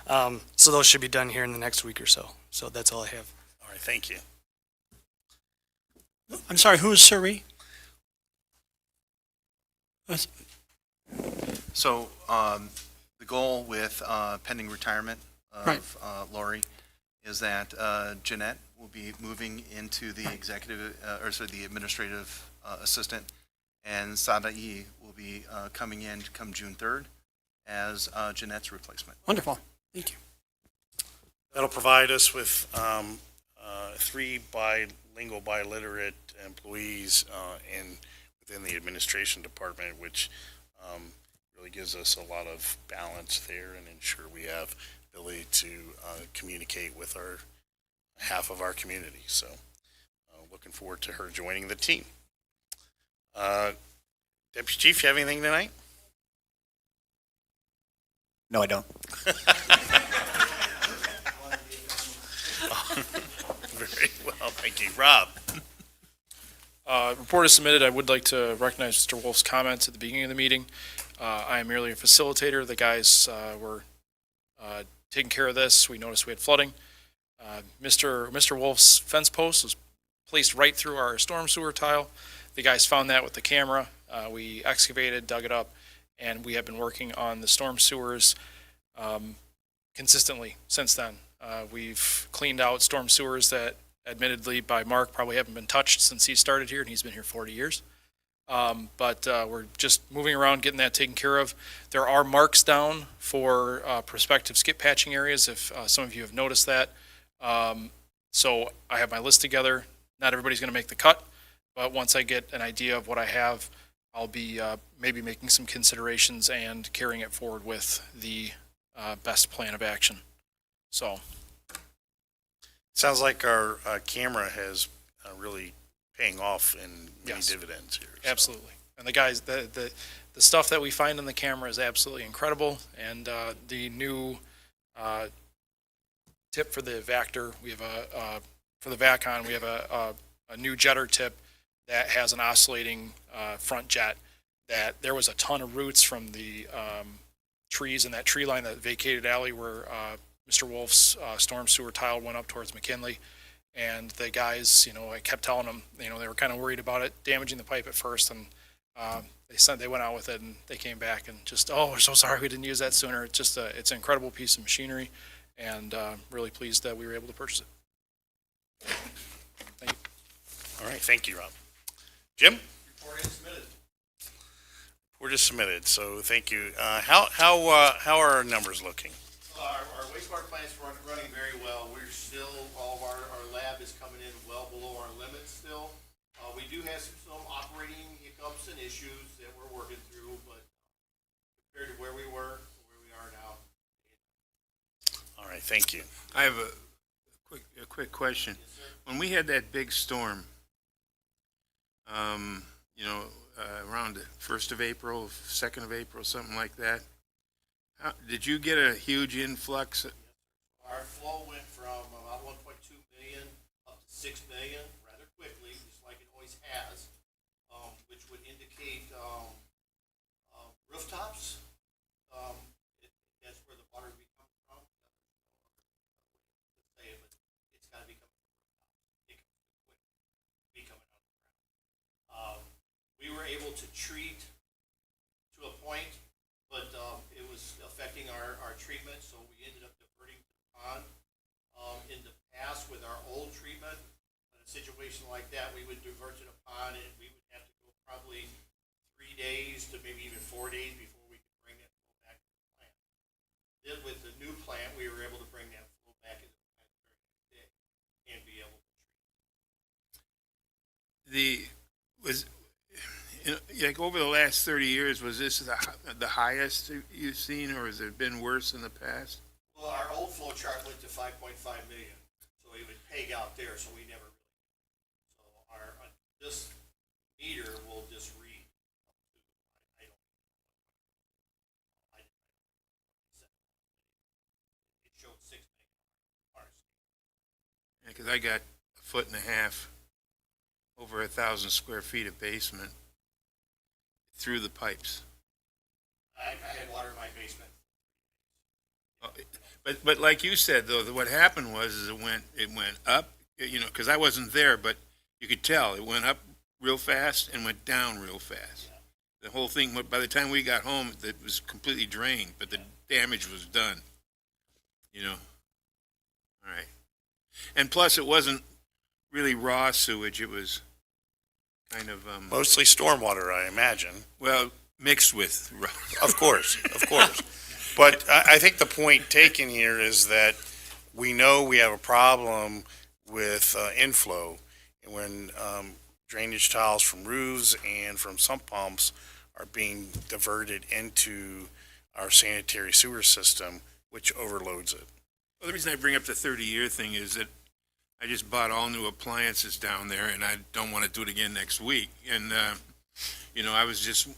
So those should be done here in the next week or so. So that's all I have. All right, thank you. I'm sorry, who is Suri? So, the goal with pending retirement Right. of Lori is that Jeanette will be moving into the executive, the administrative assistant, and Sadai will be coming in come June 3rd as Jeanette's replacement. Wonderful. Thank you. That'll provide us with 3 bilingual, biliterate employees within the administration department, which really gives us a lot of balance there and ensure we have ability to communicate with our half of our community. So looking forward to her joining the team. Deputy Chief, you have anything tonight? No, I don't. Very well, thank you. Rob? Report is submitted. I would like to recognize Mr. Wolf's comments at the beginning of the meeting. I am merely a facilitator. The guys were taking care of this. We noticed we had flooding. Mr. Wolf's fence post was placed right through our storm sewer tile. The guys found that with the camera. We excavated, dug it up, and we have been working on the storm sewers consistently since then. We've cleaned out storm sewers that admittedly by Mark probably haven't been touched since he started here, and he's been here 40 years. But we're just moving around, getting that taken care of. There are marks down for prospective skip patching areas, if some of you have noticed that. So I have my list together. Not everybody's going to make the cut, but once I get an idea of what I have, I'll be maybe making some considerations and carrying it forward with the best plan of action. So. Sounds like our camera has really paying off in many Yes. dividends here. So. Absolutely. And the guys, the stuff that we find on the camera is absolutely incredible. And the new tip for the Vactor, we have for the Vacon, we have a new jetter tip that has an oscillating front jet. That there was a ton of roots from the trees in that tree line, that vacated alley where Mr. Wolf's storm sewer tile went up towards McKinley. And the guys, I kept telling them, they were kind of worried about it damaging the pipe at first, and they went out with it, and they came back and just, we're so sorry we didn't use that sooner. It's just it's an incredible piece of machinery, and really pleased that we were able to purchase it. Thank you. All right, thank you, Rob. Jim? Report is submitted. We're just submitted, so thank you. How are our numbers looking? Our wastewater plant's running very well. We're still, all of our lab is coming in well below our limits still. We do have some operating hiccups and issues that we're working through, but compared to where we were, where we are now. All right, thank you. I have a quick question. Yes, sir. When we had that big storm, around the 1st of April, 2nd of April, something like that, did you get a huge influx? Our flow went from about 1.2 million up to 6 million rather quickly, just like it always has, which would indicate rooftops. That's where the water would be coming from. Let's say it, but it's got to be coming from rooftops. It could be coming out of the ground. We were able to treat to a point, but it was affecting our treatment, so we ended up diverting to the pond. In the past, with our old treatment, in a situation like that, we would divert to the pond, and we would have to go probably 3 days to maybe even 4 days before we could bring that flow back to the plant. Then with the new plant, we were able to bring that flow back into the plant the very next day and be able to treat. Like over the last 30 years, was this the highest you've seen, or has it been worse in the past? Well, our old flow chart went to 5.5 million, so it would peg out there, so we never really. So this meter will just read up to, I don't know. because I got a foot and a half, over 1,000 square feet of basement through the pipes. I had water in my basement. But like you said, though, what happened was is it went up, you know, because I wasn't there, but you could tell it went up real fast and went down real fast. The whole thing, by the time we got home, it was completely drained, but the damage was done. You know. All right. And plus, it wasn't really raw sewage. It was kind of Mostly stormwater, I imagine. well mixed with raw. Of course, of course. But I think the point taken here is that we know we have a problem with inflow when drainage tiles from roofs and from sump pumps are being diverted into our sanitary sewer system, which overloads it. Well, the reason I bring up the 30-year thing is that I just bought all new appliances down there, and I don't want to do it again next week. And, you know, I was just,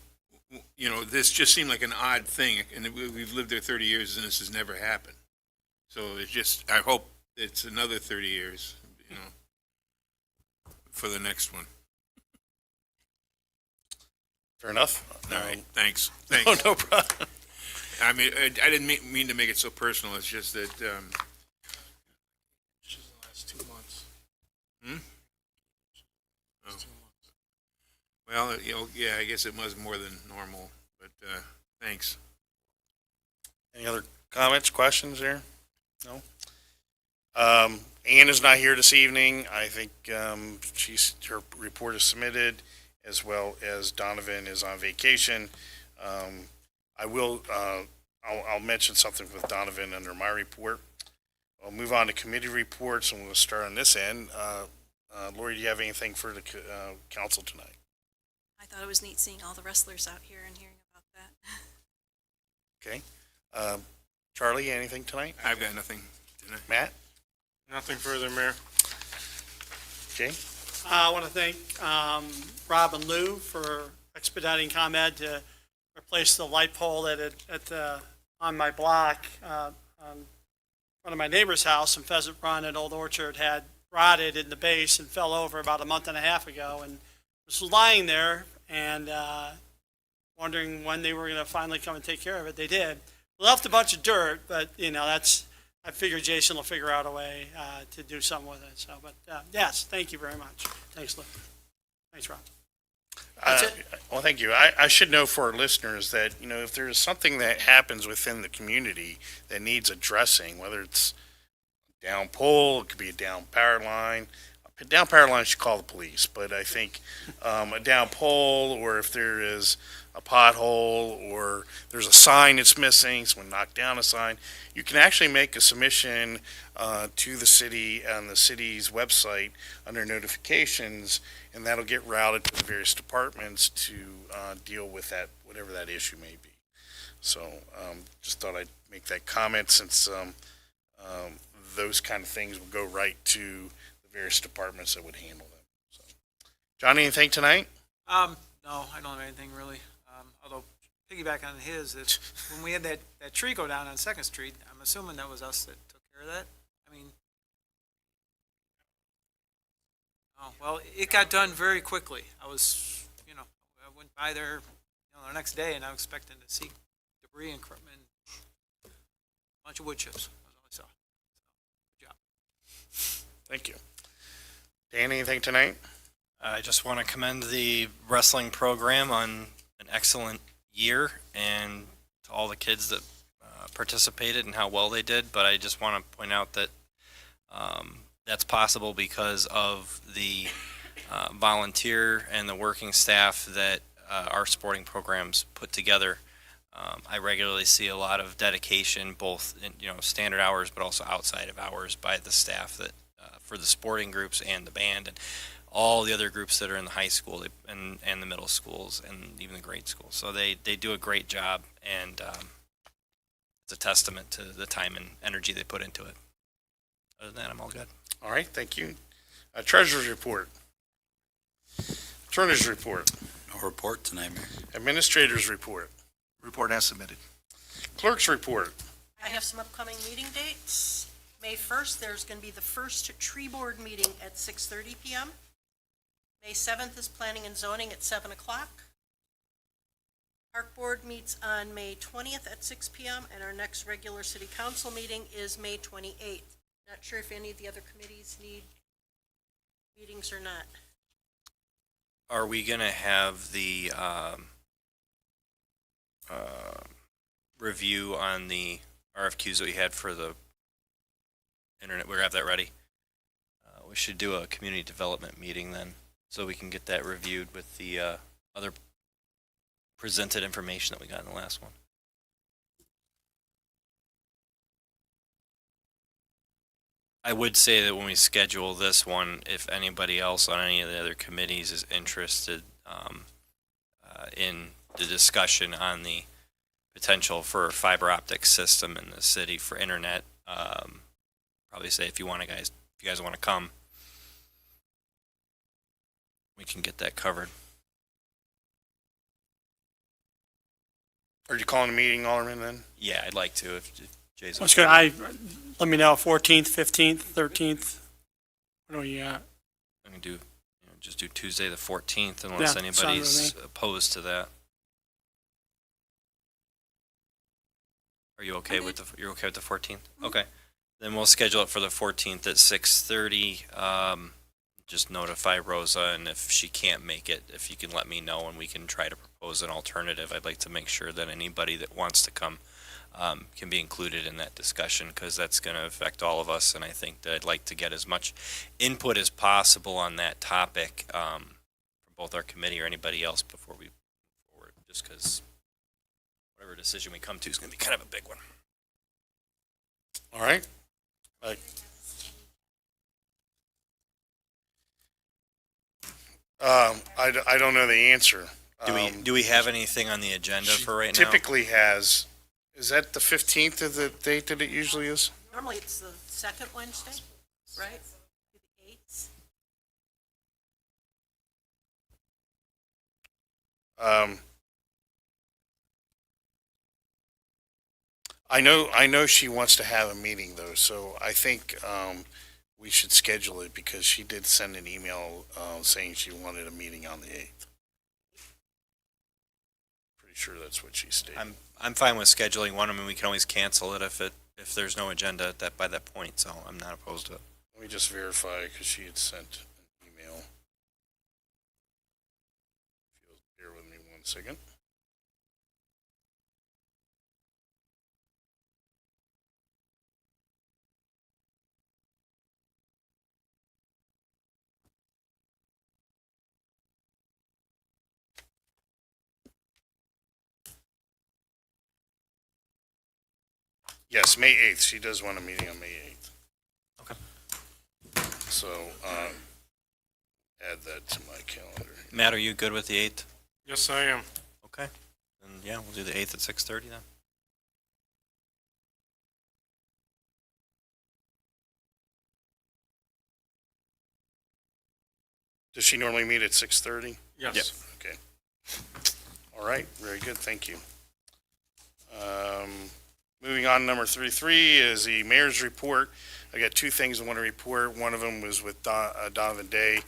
you know, this just seemed like an odd thing. And we've lived there 30 years, and this has never happened. So it's just, I hope it's another 30 years, you know, for the next one. Fair enough? All right, thanks. Oh, no problem. I mean, I didn't mean to make it so personal. It's just that, Just the last 2 months. Hmm? Oh. 2 months. Well, you know, yeah, I guess it was more than normal, but thanks. Any other comments, questions there? No? Ann is not here this evening. I think her report is submitted, as well as Donovan is on vacation. I'll mention something with Donovan under my report. I'll move on to committee reports, and we'll start on this end. Lori, do you have anything for the council tonight? I thought it was neat seeing all the wrestlers out here and hearing about that. Okay. Charlie, anything tonight? I've got nothing tonight. Matt? Nothing further, Mayor. Jay? I want to thank Rob and Lou for expediting ComEd to replace the light pole on my block on front of my neighbor's house in Pheasant Run and Old Orchard had rotted in the base and fell over about a month and a half ago, and was lying there and wondering when they were going to finally come and take care of it. They did. Left a bunch of dirt, but you know, I figure Jason will figure out a way to do something with it. So, but yes, thank you very much. Thanks, Lou. Thanks, Rob. That's it. Well, thank you. I should know for our listeners that, you know, if there's something that happens within the community that needs addressing, whether it's a down pole, it could be a down power line. A down power line should call the police, but I think a down pole, or if there is a pothole, or there's a sign that's missing, someone knocked down a sign, you can actually make a submission to the city on the city's website under notifications, and that'll get routed to the various departments to deal with that, whatever that issue may be. So just thought I'd make that comment, since those kind of things will go right to the various departments that would handle them. So, John, anything tonight? No, I don't have anything really. Although, piggyback on his, that when we had that tree go down on 2nd Street, I'm assuming that was us that took care of that. I mean, oh, well, it got done very quickly. I went by there, the next day, and I was expecting to see debris and a bunch of wood chips. That's all I saw. So, good job. Thank you. Dan, anything tonight? I just want to commend the wrestling program on an excellent year, and to all the kids that participated and how well they did. But I just want to point out that that's possible because of the volunteer and the working staff that our sporting programs put together. I regularly see a lot of dedication, both in standard hours, but also outside of hours, by the staff that for the sporting groups and the band and all the other groups that are in the high school and the middle schools and even the grade schools. So they do a great job, and it's a testament to the time and energy they put into it. Other than that, I'm all good. All right, thank you. Treasurer's report. Attorney's report. No report tonight, Mayor. Administrator's report. Report as submitted. Clerk's report. I have some upcoming meeting dates. May 1st, there's going to be the first tree board meeting at 6:30 PM. May 7th is planning and zoning at 7 o'clock. Park board meets on May 20th at 6 PM, and our next regular city council meeting is May 28th. Not sure if any of the other committees need meetings or not. Are we gonna have the, review on the RFQs that we had for the internet? We'll have that ready. We should do a community development meeting then, so we can get that reviewed with the, other presented information that we got in the last one. I would say that when we schedule this one, if anybody else on any of the other committees is interested in the discussion on the potential for a fiber optic system in the city for internet, probably say if you guys want to come, we can get that covered. Are you calling a meeting, Alderman, then? Yeah, I'd like to if Jay's. That's good. Let me know, 14th, 15th, 13th. What do you got? I can do, just do Tuesday the 14th unless Yeah, anybody's sounds opposed to that. Are you okay with you're okay with the 14th? Okay. Then we'll schedule it for the 14th at 6:30. Just notify Rosa, and if she can't make it, if you can let me know and we can try to propose an alternative. I'd like to make sure that anybody that wants to come can be included in that discussion, because that's going to affect all of us, and I think that I'd like to get as much input as possible on that topic from both our committee or anybody else before we move forward, just because whatever decision we come to is going to be kind of a big one. All right. I don't know the answer. Do we have anything on the agenda for right now? Typically has, is that the 15th of the date that it usually is? Normally, it's the second Wednesday, right? The 8th. I know she wants to have a meeting though, so I think we should schedule it, because she did send an email saying she wanted a meeting on the 8th. Pretty sure that's what she stated. I'm fine with scheduling one. I mean, we can always cancel it if there's no agenda by that point, so I'm not opposed to it. Let me just verify, because she had sent an email. If you'll bear with me 1 second. Yes, May 8th. She does want a meeting on May 8th. Okay. So, add that to my calendar. Matt, are you good with the 8th? Yes, I am. Okay. Then, yeah, we'll do the 8th at 6:30 then. Does she normally meet at 6:30? Yes. Yep. Okay. All right, very good, thank you. Moving on, number 33 is the mayor's report. I got two things I want to report. One of them was with Donovan Day.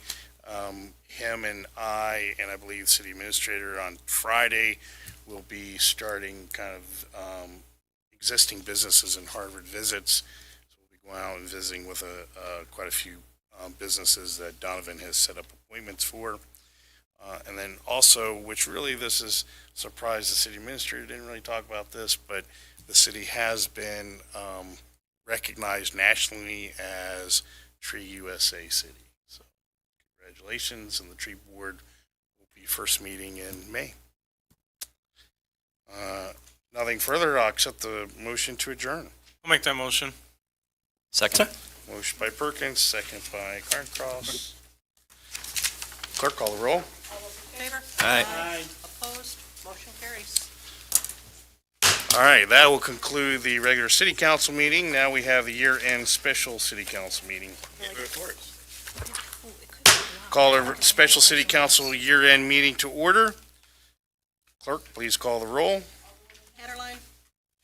Him and I believe the city administrator on Friday will be starting kind of existing businesses in Harvard visits. So we'll be going out and visiting with quite a few businesses that Donovan has set up appointments for. And then also, which really this is a surprise, the city administrator didn't really talk about this, but the city has been recognized nationally as Tree USA City. So congratulations, and the tree board will be first meeting in May. Nothing further, I'll accept the motion to adjourn. I'll make that motion. Second. Motion by Perkins, second by Carncross. Clerk, call the roll. All those in favor? Aye. Opposed? Motion carries. All right, that will conclude the regular city council meeting. Now we have the year-end special city council meeting. Call a special city council year-end meeting to order. Clerk, please call the roll. Haderlein?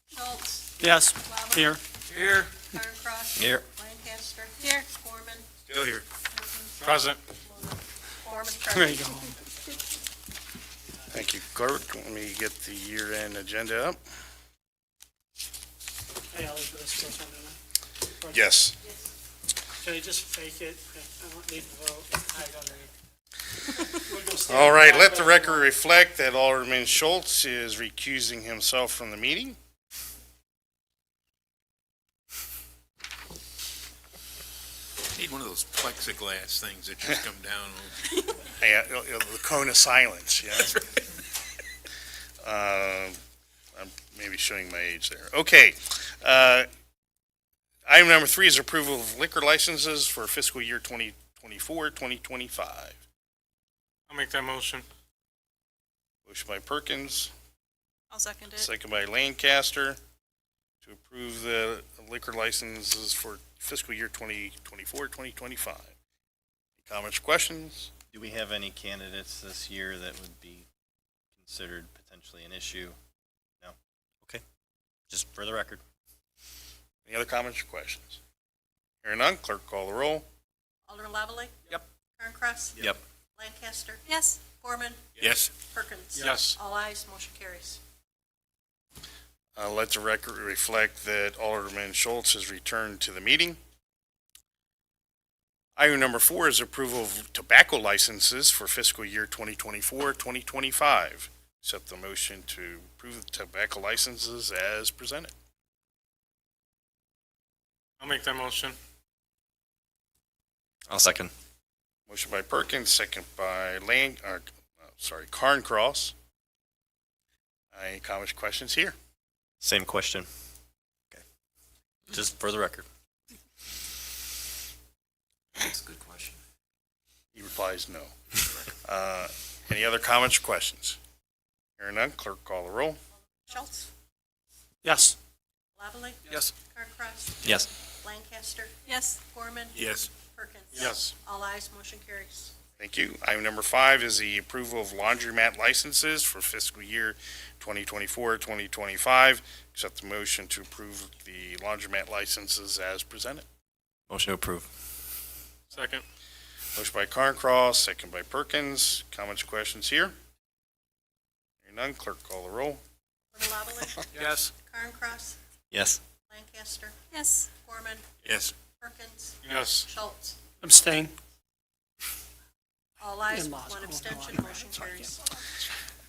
Schulz? Yes, Lavallee? here. Here. Carncross? Here. Lancaster. Here. Gorman. Still here. Present. Gorman, There you present. go. Thank you, Clerk. Let me get the year-end agenda up. Hey, I'll leave this first one, didn't I? Yes. Can I just fake it? I don't need to vote. I don't need. We'll go stand All right, back, let the but- record reflect that Alderman Schulz is recusing himself from the meeting. Need one of those plexiglass things that just come down. Yeah, the cone of silence, yeah. I'm maybe showing my age there. Okay. Item number 3 is approval of liquor licenses for fiscal year 2024, 2025. I'll make that motion. Motion by Perkins, I'll second it. second by Lancaster, to approve the liquor licenses for fiscal year 2024, 2025. Any comments, questions? Do we have any candidates this year that would be considered potentially an issue? No? Okay. Just for the record. Any other comments or questions? Hearing none, clerk call the roll. Alderman Lavallee. Yep. Carncross. Yep. Lancaster. Yes. Gorman. Yes. Perkins. Yes. All ayes, motion carries. Let the record reflect that Alderman Schulz has returned to the meeting. Item number 4 is approval of tobacco licenses for fiscal year 2024, 2025. Accept the motion to approve the tobacco licenses as presented. I'll make that motion. I'll second. Motion by Perkins, second by Carncross. Any comments, questions here? Same question. Okay. Just for the record. That's a good question. He replies no. Any other comments or questions? Hearing none, clerk call the roll. Schultz. Yes. Lavallee. Yes. Carncross. Yes. Lancaster. Yes. Gorman. Yes. Perkins. Yes. All ayes, motion carries. Thank you. Item number 5 is the approval of laundromat licenses for fiscal year 2024, 2025. Accept the motion to approve the laundromat licenses as presented. Motion to approve. Second. Motion by Carncross, second by Perkins. Comments or questions here? Hearing none, clerk call the roll. Alderman Lavallee. Yes. Carncross. Yes. Lancaster. Yes. Gorman. Yes. Perkins. Yes. Schultz. Abstain. All ayes, In-laws. one Oh, no, abstention, I'm motion sorry, carries.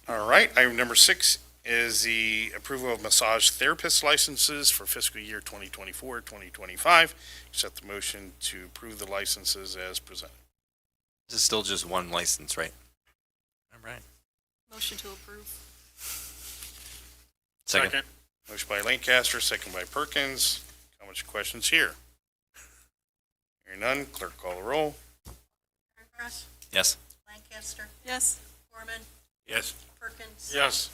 All right, item number 6 is the approval of massage therapist licenses for fiscal year 2024, 2025. Accept the motion to approve the licenses as presented. This is still just one license, right? All right. Motion to approve. Second. Motion by Lancaster, second by Perkins. Comments or questions here? Hearing none, clerk call the roll. Carncross. Yes. Lancaster. Yes. Gorman. Yes. Perkins. Yes.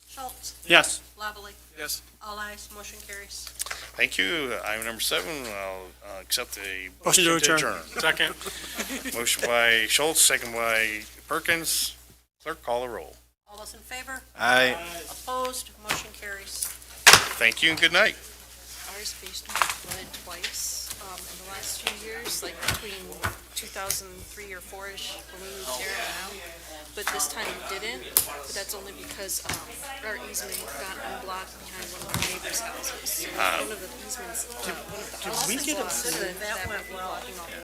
Schultz. Yes. Lavallee. Yes. All ayes, motion carries. Thank you. Item number 7, I'll accept a Motion to adjourn. Second. Motion by Schultz, second by Perkins. Clerk call the roll. All those in favor? Aye. Opposed, motion carries. Thank you and good night. Ours based on flooded twice in the last few years, like between 2003 or 4-ish when we moved here and now. But this time we didn't. But that's only because our easement got unblocked behind one of our neighbors' houses. So one of the easements, one of the houses we get a- considered That that went might be well. blocking all the